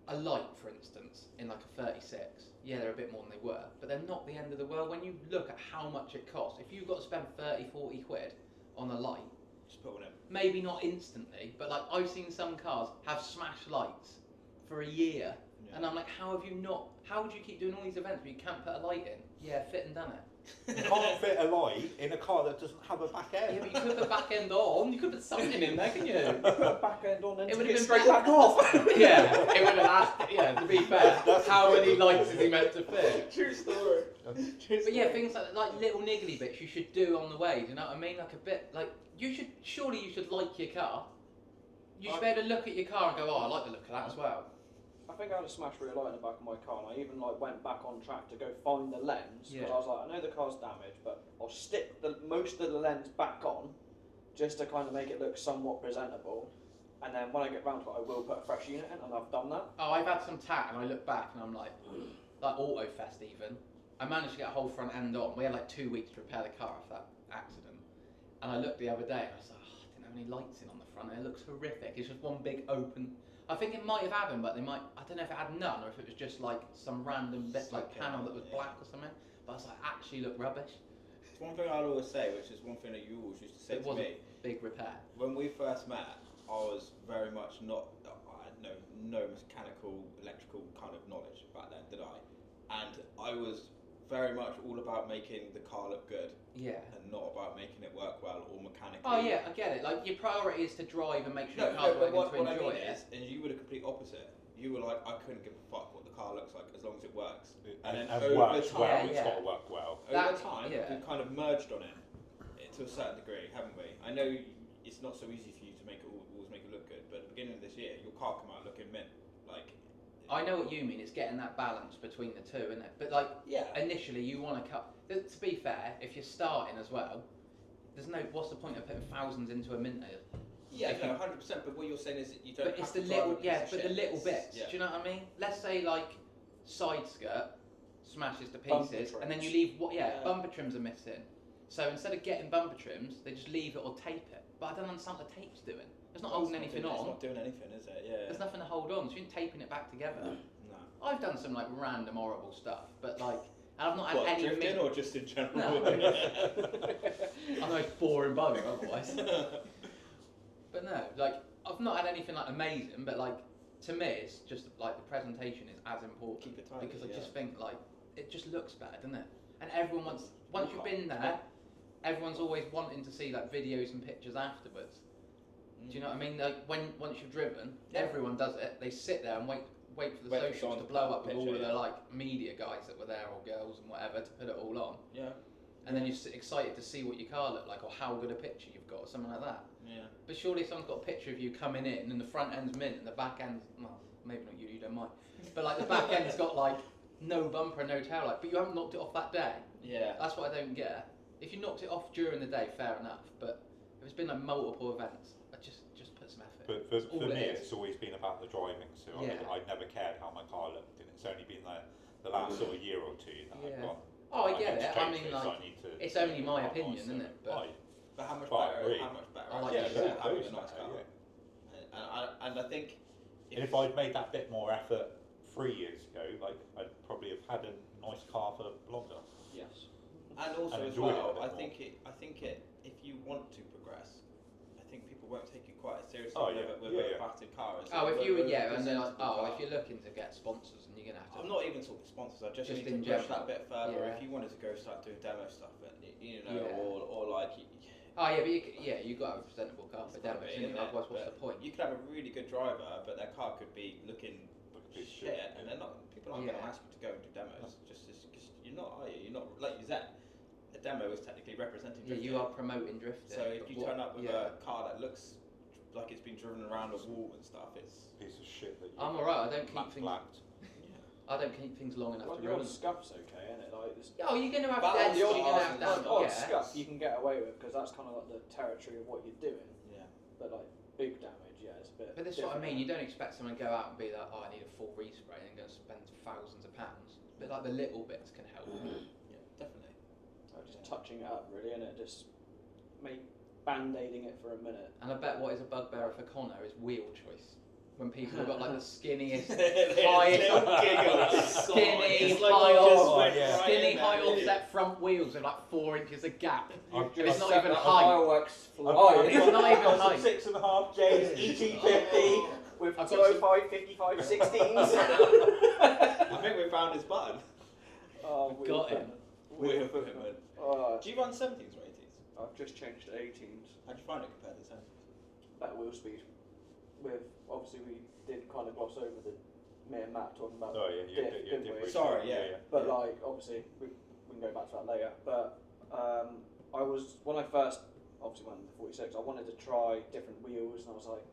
a light, for instance, in like a 36, yeah, they're a bit more than they were, but they're not the end of the world. When you look at how much it costs, if you've got to spend 30-40 quid on a light, Just put one in. maybe not instantly, but like I've seen some cars have smashed lights for a year, Yeah. and I'm like, how would you keep doing all these events but you can't put a light in? Yeah, fit and done it. You can't fit a light in a car that doesn't have a back Yeah, end. but you could put back end on, you could put something in there, can you? Put a back end on and It would take have it been straight back off. Yeah, it would have asked, yeah, to be fair, That's- how many lights is he meant to fit? True story. But yeah, things like little niggly bits you should do on the way. Do you know what I mean? Like a bit like you should like your car. You should be able to look at your car and go, oh, I like the look of that as well. I think I had a smash rear light in the back of my car, and I even like went back on track to go find the lens because Yeah. I was like, I know the car's damaged, but I'll stick most of the lens back on just to kind of make it look somewhat presentable. and then when I get round to it, I will put a fresh unit in, and I've done that. Oh, I've had some tat, and I look back, and I'm like Autofest even. I managed to get a whole front end on. We had like 2 weeks to repair the car after that accident, and I looked the other day, and I was like, oh, I didn't have any lights in on the front, and it looks horrific. It's just one big open. I think it might have had them, but they might. I don't know if it had none, or if it was just like some random bit like panel that was black or something. But I was like, actually look rubbish. It's one thing I'll always say, which is one thing that you always used to say to me. Big repair. When we first met, I was very much not. I had no mechanical, electrical kind of knowledge back then, did I? And I was very much all about making the car look good. Yeah. And not about making it work well or mechanically. Oh yeah, I get it. Like your priority is to drive and make sure your car's but working what to I enjoy mean it. is you were the complete opposite. You were like, I couldn't give a fuck what the car looks like as long as it works. And over works time, well, yeah. it's got to work well. Over time, yeah. we've kind of merged on it to a certain degree, haven't we? I know it's not so easy for you to make it always make it look good, but at the beginning of this year, your car came out looking mint. Like, I know what you mean. It's getting that balance between the two, isn't it? But like yeah, initially, you want to cut. To be fair, if you're starting as well, there's no. What's the point of putting thousands into a Minter? yeah, if no, you- 100%. But what you're saying is that you don't. But it's have the to drive little, a piece yeah, of but shit. the little bits. Yeah. Do you know what I mean? Let's say like side skirt smashes to Bumper pieces, and then you trims. leave what? Yeah, bumper trims are missing. So instead of getting bumper trims, they just leave it or tape it. But I don't understand what the tape's doing. It's not holding anything It's on. not doing anything, is it? Yeah. There's nothing to hold on. So you're taping it back together. No. I've done some like random horrible stuff, but like, and I've not had What, any. drifting or just in general? No. I'm the most boring bugger otherwise. But no, like I've not had anything like amazing, but like to me, it's just like the presentation is as important. Keep it tidy, because I yeah. just think like it just looks better, doesn't it? And everyone once you've been there, everyone's always wanting to see like videos and pictures afterwards. Do you know what I mean? Like once you've driven, everyone does it. They sit there and wait for the Wait for socials someone to to blow put up with the all picture, of the yeah. like media guys that were there or girls and whatever to put it all on. Yeah. And then you're excited to see what your car looked like or how good a picture you've got or something like that. Yeah. But surely someone's got a picture of you coming in and the front end's mint and the back end's, well, maybe not you don't mind. But like the back end's got like no bumper, no tail light, but you haven't knocked it off that day. Yeah. That's what I don't get. If you knocked it off during the day, fair enough. But if it's been like multiple events, I just put some effort. But That's for all me, it is. it's always been about the driving. So Yeah. I've never cared how my car looked, and it's only been the last sort of year or two that I've Yeah. gone. Oh, I get need to it. I change mean, this, like, I need to it's only make my car opinion, nicer. isn't it? But Right. But how much But I better? agree. How much better? I like yeah, it. having a Loads nice better, car. yeah. And I think And if I'd made that bit more effort 3 years ago, like I'd probably have had a nice car for longer. Yes. and also and as enjoy it a well, bit I more. think it if you want to progress, I think people won't take you quite as seriously Oh, with yeah. a battered car. As oh, if you with a and then like, presentable car. if you're looking to get sponsors, and you're gonna have to. I'm not even talking sponsors. I just Just need to in push general. that bit further. Yeah. If you wanted to go start doing demo stuff, you know, Yeah. or like. Oh yeah, but you got to have a presentable car for It's gotta demos, be, isn't isn't it? it? Otherwise, what's But the point? You could have a really good driver, but their car could be looking Like a piece of shit, and they're not. People aren't going to Yeah. ask you to go and do demos. Just because you're not, are you? You're not like you said. A demo is technically representing Yeah, drifting. you are promoting drifting. So if but you what- turn up with yeah. a car that looks like it's been driven around a wall and stuff, it's Piece of shit that you I'm alright. I don't keep things. blacked. I don't keep things long enough Well, to the old ruin. scuff's okay, isn't it? Like, this, Oh, you're gonna have But dents. the You're odd gonna have cars that. and odd Yeah. scuff you can get away with because that's kind of like the territory of what you're doing. yeah. But like big damage, yeah, it's a bit. But this is what I different. mean. You don't expect someone to go out and be like, "Oh, I need a full respray," and go spend thousands of pounds. But like the little bits can help. Yeah, definitely. So just touching it up, really, and it just band-aiding it for a minute. And I bet what is a bugbear for Connor is wheel choice. When people have got like the skinniest, Little giggles. skinny, It's like high you just off- went yeah. right skinny, in high there. offset front wheels with like 4 inches of gap. I've It's not Set even that height. Fireworks I've flying. It's not even got some height. 6.5 J's ET50. With I've got 205, 55, 16s. I think we found his button. Oh, We've got him. Wheel equipment. Oh, Do you run 17s or 18s? I've just changed to 18s. How'd you find it compared to 10? Better wheel speed. With obviously we did kind of gloss over me and Matt talking about Oh yeah, diff, yeah, didn't we? different. Sorry, yeah. But like obviously we can go back to that later. But I was when I first obviously went to the 46, I wanted to try different wheels, and I was like,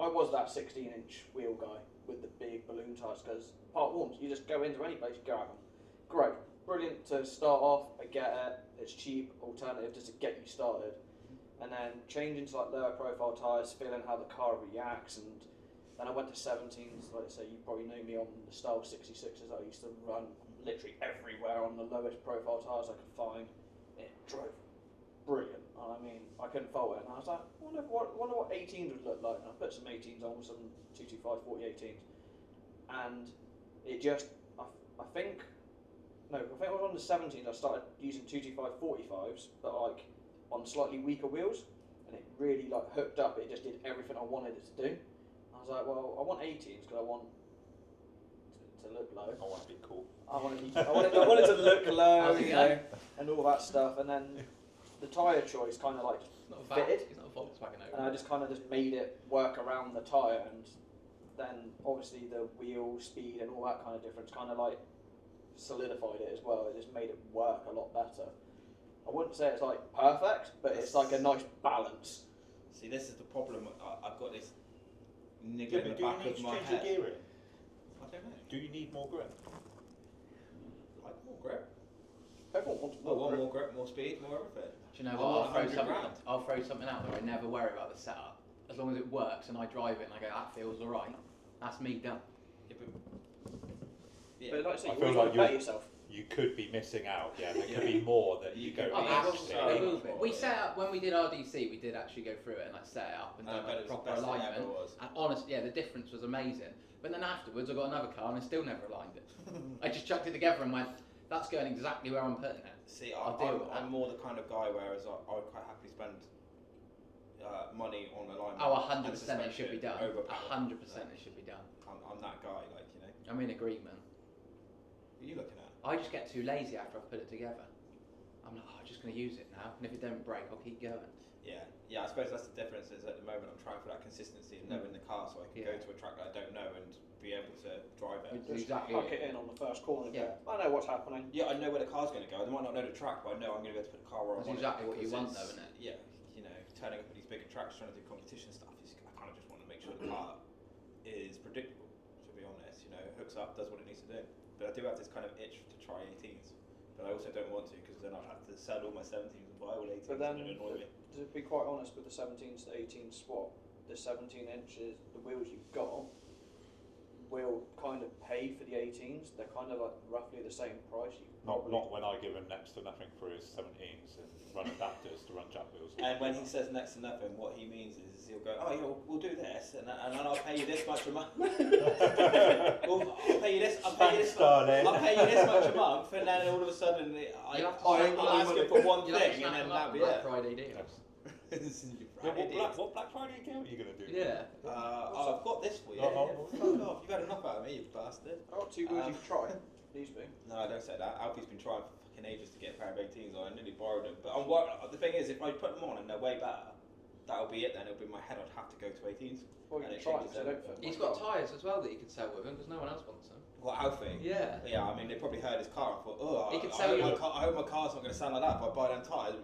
I was that 16-inch wheel guy with the big balloon tires because part ones you just go into any place, you go at them. Great, brilliant to start off. I get it. It's cheap alternative just to get you started. and then changing to like lower profile tyres, feeling how the car reacts, and then I went to 17s. Like I say, you probably know me on the style 66s. I used to run literally everywhere on the lowest profile tyres I could find. It drove brilliant. I mean, I couldn't fault it. And I was like, wonder what 18s would look like. And I put some 18s on, some 225 40 18s, and it just, I think I was on the 17s. I started using 225 45s, but like on slightly weaker wheels, and it really like hooked up. It just did everything I wanted it to do. I was like, well, I want 18s because I want to look low. I want to be cool. I wanted to look low, How's it you know, going? and all that stuff. And then the tyre choice kind of like It's not a fitted, It's not a Volkswagen and I over. just kind of just made it work around the tyre, and then obviously the wheel speed and all that kind of difference kind of like solidified it as well. It just made it work a lot better. I wouldn't say it's like perfect, but it's like a nice balance. See, this is the problem. I've got this Yeah, niggle in but the do you back need of to my change your head. gearing? I don't know. Do you need more grip? Like more grip. Everyone wants Well, more one grip. more grip, more speed, more everything. Do you know I what? want 100 grand. I'll throw something out there. I never worry about the setup. As long as it works and I drive it and I go, that feels alright, that's me done. Yeah, but, yeah. But like I say, I you feel always like want to bet yourself. You could be missing out. Yeah, there could be more that you go. could Oh, be there actually will be. There will much be. more, We yeah. set up when we did RDC. We did actually go through it and like set it up and I done bet like it was the proper best thing alignment. ever was. And honestly, yeah, the difference was amazing. But then afterwards, I got another car and I still never aligned it. I just chucked it together and went, "That's going exactly where I'm putting it." See, I'll deal with that. I'm more the kind of guy whereas I would quite happily spend money on alignment. Oh, and 100% it should be done. over power. 100% it should be done. I'm that guy, like, you know. I'm in agreement. What are you looking at? I just get too lazy after I've put it together. I'm like, I'm just going to use it now, and if it don't break, I'll keep going. Yeah, I suppose that's the difference is at the moment I'm trying for that consistency and knowing the car so I can go to a track that I don't know and be able to drive it. That's Just exactly huck it. it in on the first corner. Yeah. I know what's happening. Yeah, I know where the car's going to go. I might not know the track, but I know I'm going to be able to put the car where I That's want exactly it. what you because want, it's- though, isn't it? Yeah, you know, turning up at these bigger tracks, trying to do competition stuff, I kind of just want to make sure the car is predictable, to be honest. You know, it hooks up, does what it needs to do. But I do have this kind of itch to try 18s. But I also don't want to because then I'll have to sell all my 17s and buy all 18s But then, and it'll annoy me. to be quite honest, with the 17s to 18 swap, the 17 inches, the wheels you've got, will kind of pay for the 18s. They're kind of like roughly the same price. You Not probably- when I give him next to nothing for his 17s and run adapters to run jack wheels. And when he says next to nothing, what he means is he'll go, oh, yeah, we'll do this, and then I'll pay you this much a month. I'll pay you this. Thanks, darling. I'll pay you this much a month, and then all of a sudden I'll ask you for one You'll have to thing, and snap then them up that'll be on Black it. Friday deals. What Black Friday deal are you going to do? Yeah. I've got this for you. Oh, Fuck off! You've had enough out of me, you bastard. I've got two wheels you've tried. These be. No, don't say that. Alfie's been trying for fucking ages to get a pair of 18s on. I nearly borrowed them. But the thing is, if I put them on and they're way better, that'll be it then. It'll be in my head. I'd have to go to 18s. Well, And you it can try changes because they don't everything. fit. He's got tyres as well that he could sell with him because no one else wants them. What, Alfie? Yeah. Yeah, I mean, they probably heard his car and thought, oh, He could I sell hope you- I hope my car's not going to sound like that if I buy them tyres.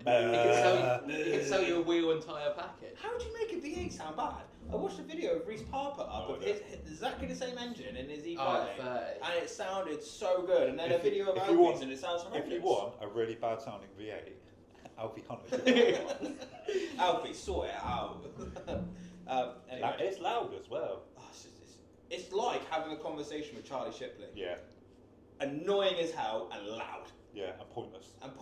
He could sell you a wheel and tyre package. How do you make a V8 sound bad? I watched a video of Reece Parr put up Oh, of yeah. his exactly the same engine in his E30, Oh, 30. and it sounded so good. And then a If you- video of if you want- Alfie's, and it sounds horrendous. If you want a really bad sounding V8, Alfie Hunter. Alfie, sort it out. Anyway, It's loud as well. oh, it's like having a conversation with Charlie Shipley. Yeah, Annoying as hell and loud. yeah, and pointless. And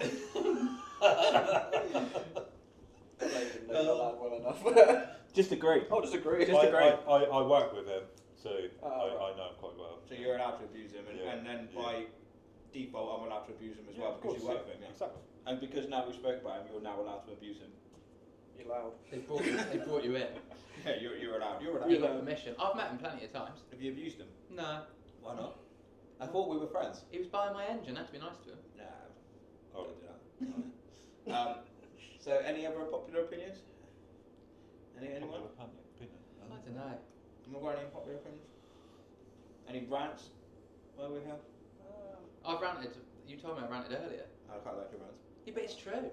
They didn't know that well enough. disagree. I'll disagree. Just agree. I work with him, so right. I know him quite well. So you're allowed to abuse him, and, Yeah, and then yeah. by default, I'm allowed to abuse him as well of because course, you work yeah, with him. Yeah. Exactly. And because now we spoke about him, you're now allowed to abuse him. You're loud. They brought you in. Yeah, you're allowed. You're allowed. You got permission. I've met him plenty of times. Have you abused him? No. Why not? I thought we were friends. He was buying my engine. I had to be nice to him. Nah. Oh. Don't do that. So any other popular opinions? Anyone? Opinion. I don't know. Have got any popular opinions? Any rants? While we're here? I've ranted. You told me I ranted earlier. I quite like your rants. Yeah, but it's true.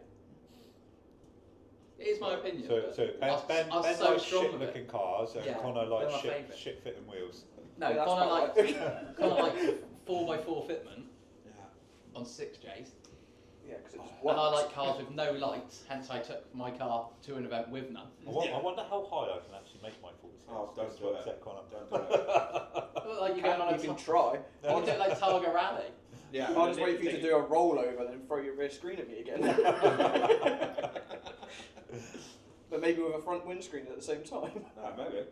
It is my opinion. So but Ben, I was- ben, I was Ben so likes strong shit with it. looking cars and Yeah, Connor they're likes my shit, favourite. shit fitting wheels. No, Yeah, that's Connor about like 4x4 fitment Yeah. on 6Js. Yeah, because it just And I works. like cars with no lights, hence I took my car to an event with none. I wonder how high I can actually make my 46. Oh, don't Just do to it. upset Connor. Don't do it. Look like you're going on a You can you try. can do it like Targa Rally. Yeah, I'll just wait for you to do a rollover and then throw your rear screen at me again. But maybe with a front windscreen at the same time. No, maybe.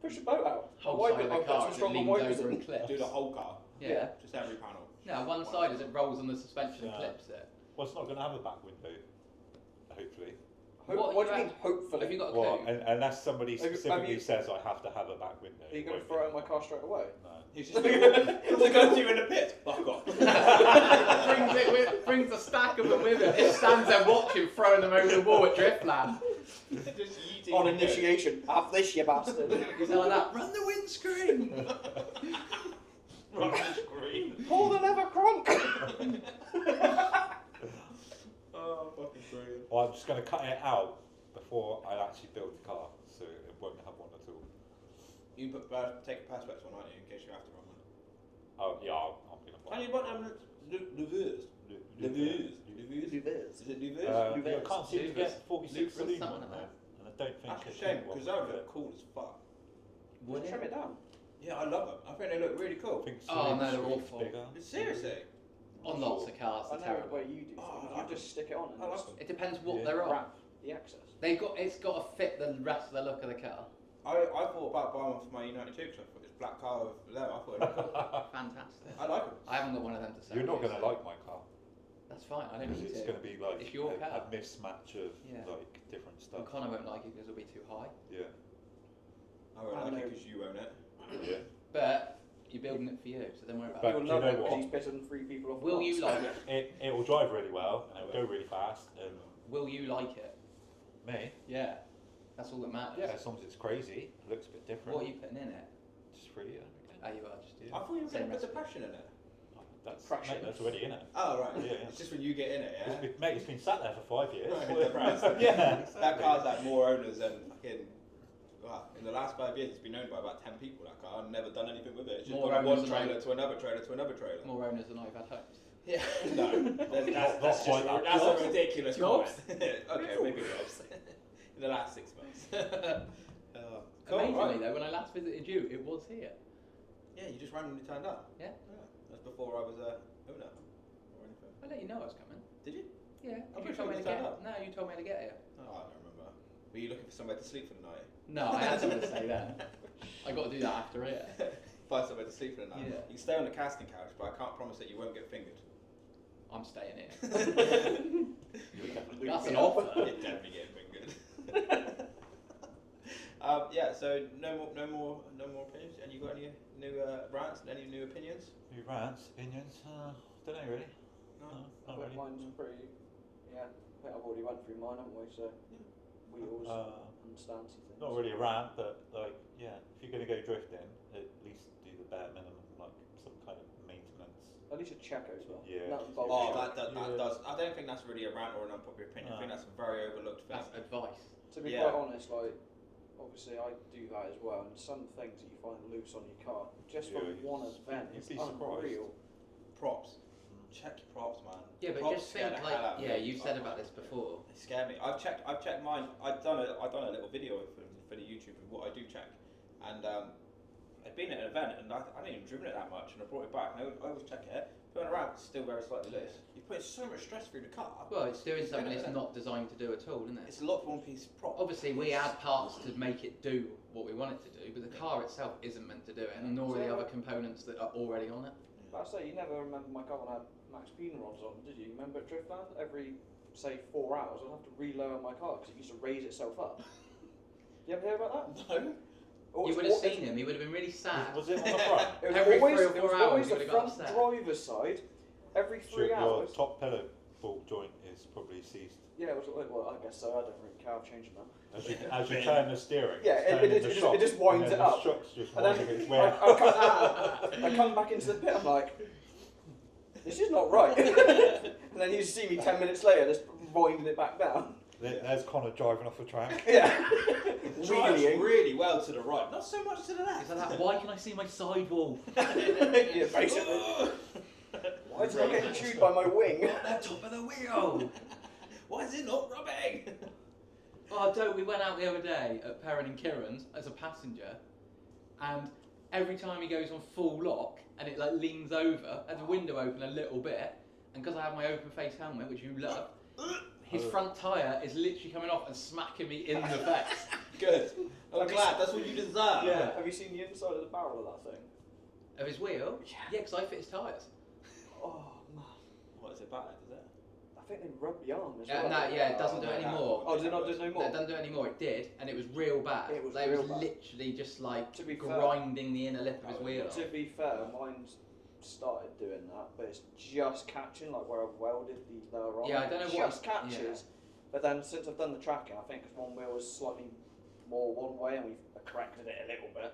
Push the boat out. Whole Wipe side it, of the I've got car some as it stronger leans wipers over in. and clips. Do the whole car, Yeah. just every panel. No, one side as it rolls on the suspension and Yeah. clips it. Well, it's not going to have a back window, hopefully. What What do you you mean, hopefully? Have you got a clue? Well, unless somebody Have you- specifically says I have to have a back window. Are you going to it throw it won't in my car straight away? be. No. He's just he'll go to you in the pit. Fuck off. brings a stack of them with it. It stands there watching, throwing them over the wall at Driftland. Just yeeting On in the pit. initiation, have this, you bastard. He's like that. Run the windscreen. Run the screen. Pull the lever, Kronk. Oh, fucking brilliant. Well, I'm just going to cut it out before I actually build the car, so it won't have one at all. You put take a perspex one, aren't you, in case you have to run one? Oh, yeah, I'm going to buy And you want Levers. Levers. Is it Levers? I can't seem to Luvers. get 46 Luvers, saloon something on like there, that. and I don't think That's a it's shame, one because that would for look cool as fuck. Would Trim it down. Yeah, I love them. I think they look really cool. I think Oh, no, Saloon they're Street's awful. bigger. Seriously? On lots of cars, I they're know terrible. where you do. Oh, things. I You just stick it on and I like just them. It depends what Yeah. they're on. wrap the excess. It's got to fit the rest of the look of the car. I thought about buying one for my U92 because I thought this black car with them. I thought it looked cool. Fantastic. I like them. I haven't got one of them to sell. You're not you, going to so like my car, That's fine. I don't because need it's to. going to be like It's your a car. mismatch of Yeah. like different And stuff. Connor won't like it because it'll be too high. Yeah. I won't I like know. it because you own it. Yeah. But you're building it for you, so don't worry about But it. You'll do you love know it because what? he's pissing 3 people off. Will at you once. like it? It will drive really well, and it'll go really fast, and Will you like it? me, Yeah. That's all that matters. as long as it's crazy, it looks a bit different. What are you putting in it? Just free it. Oh, you are just Yeah. I thought you were Same going to put the recipe. passion in it. That's, Crash mate, it. that's already in it. Oh, right. Yeah, yeah. It's just when you get in it, yeah? Mate, it's been sat there for 5 years. Right, the price. Yeah. That car's had more owners than fucking. Wow, in the last 5 years, it's been owned by about 10 people. That car, I've never done anything with it. It's just More gone from one owners than trailer to another trailer to another trailer. More owners than I've had homes. Yeah, no, that's quite that. that's Jobs? a ridiculous Jobs? comment. Okay, maybe jobs. In the last 6 months. Cool, Amazingly right. though, when I last visited you, it was here. Yeah, you just randomly turned up. Yeah. That's before I was a owner or anything. I let you know I was coming. Did you? Yeah. I'm You pretty told sure me you to get. turned up. No, you told me to get here. Oh, I don't remember. Were you looking for somewhere to sleep for the night? No, I had something to say then. I got to do that after it. Find somewhere to sleep for the night. Yeah. You can stay on the casting couch, but I can't promise that you won't get fingered. I'm staying here. You're That's an offer. You're definitely getting fingered. Yeah. So no more opinions. And you got any new rants? Any new opinions? New rants, opinions? Don't know really. No. Not But really. mine's pretty. Yeah, I think I've already went through mine, haven't we? So wheels and stancy things. Not really a rant, but like, yeah, if you're going to go drifting, at least do the bare minimum, like some kind of maintenance. At least a check as well. Yeah. Nut and bolt Oh, check. that Yeah. does. I don't think that's really a rant or an unpopular opinion. I think that's a very overlooked thing. That's advice. To be Yeah. quite honest, like obviously I do that as well, and some things that you find loose on your car just from Yeah, one you'd event be is surprised. unreal. Props. Check your props, man. Yeah, but Props just scare think the hell out like, of yeah, me. you've said about this before. They scare me. I've checked mine. I've done a little video for the YouTube of what I do check, and I'd been at an event and I hadn't even driven it that much, and I brought it back. And I always check it. Going around, it's still very slightly loose. You're putting so much stress through the car. Well, it's doing something it's not designed to do at all, isn't it? It's a lot for one piece of prop. Obviously, we add parts to make it do what we want it to do, but the car itself isn't meant to do it, and nor are the other components that are already on it. But I say you never remember my car when I had Max Peen rods on, did you? Remember at Driftland? Every say 4 hours, I'd have to relower my car because it used to raise itself up. You ever hear about that? No. You would have seen him. He would have been really sad. Was it on the front? It was Every always, 3 or it 4 was hours, always you the would have got front upset. driver's side. Every 3 Your hours. top pillow ball joint is probably seized. Yeah, it was, well, I guess so. I don't really care. I've changed them now. As you turn the steering, Yeah, it's it turning just- the it shock, just winds and then it up. The shock's just And winding then its way. I come back into the pit. I'm like, this is not right. And then you see me 10 minutes later, just winding it back down. There's Connor driving off the track. Yeah. Drives Wheeling. really well to the right, not so much to the left. Is that, why can I see my sidewall? Yeah, basically. Why is it not getting chewed by my wing? At the top of the wheel. Why is it not rubbing? Oh, we went out the other day at Perrin and Kieran's as a passenger, and every time he goes on full lock and it like leans over, has the window open a little bit, and because I have my open face helmet, which you love, his front tyre is literally coming off and smacking me in the face. Good. I'm glad. That's what you deserve. Yeah. Have you seen the inside of the barrel of that thing? Of his wheel? Yeah. Yeah, because I fit his tyres. Oh man. What is it battered? Is it? I think they rub the arm as Yeah, well. no, yeah, it doesn't do it no, anymore. Oh, does it not do it no No, more? it doesn't do it anymore. It did, and it was real bad. It was They real was bad. literally just like To be fair- grinding the inner lip of his wheel. To be fair, mine's started doing that, but it's just catching, like where I've welded the lower arm. Yeah, I don't know it what- just catches. But then since I've done the tracking, I think 'cause one wheel was slightly more one way and we've corrected it a little bit.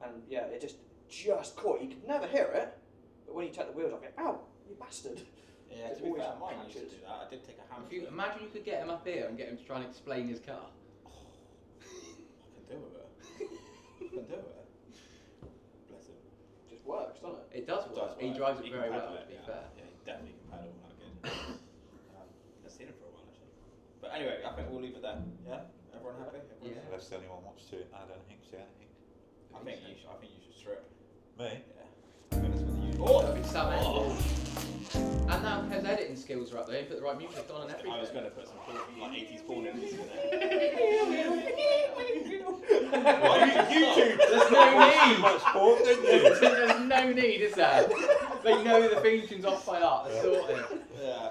And yeah, it just caught. You could never hear it, but when you take the wheels off, you ow, you bastard. Yeah, It to be always fair, mine used to catches. do that. I did take a hammer. If you imagine you could get him up here and get him to try and explain his car. I can do it. I can do it. Bless him. Just works, doesn't it? It does work. He drives it very well, to be fair. Yeah, he definitely can pedal that good. I've seen him for a while actually. But anyway, I think we'll leave it there. Yeah? Everyone happy? Yeah. Unless anyone wants to add anything, say anything. I think you should strip. Me? Yeah. I think that's what you That'd be Sam And now his editing skills are up there. You put the right music on and everything. I was going to put some cool, like 80s porn in this. You two, There's no need. much sport, didn't you? There's no need, is there? They know the theme tune's off by heart. They're sorted. Yeah,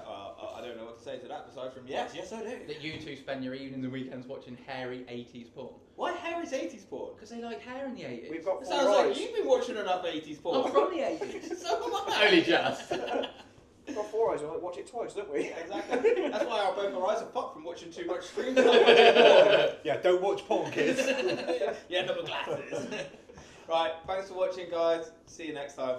I don't know what to say to that aside from yes, I do. That you two spend your evenings and weekends watching hairy 80s porn. Why hair is 80s porn? Because they like hair in the 80s. We've got It 4 sounds like eyes. you've been watching enough 80s porn. I'm from the 80s. So am I. Only just. We've got 4 eyes. We watch it twice, don't we? Exactly. That's why both our eyes are fucked from watching too much screen time. Yeah, don't watch porn, kids. Yeah, no glasses. Right, thanks for watching, guys. See you next time.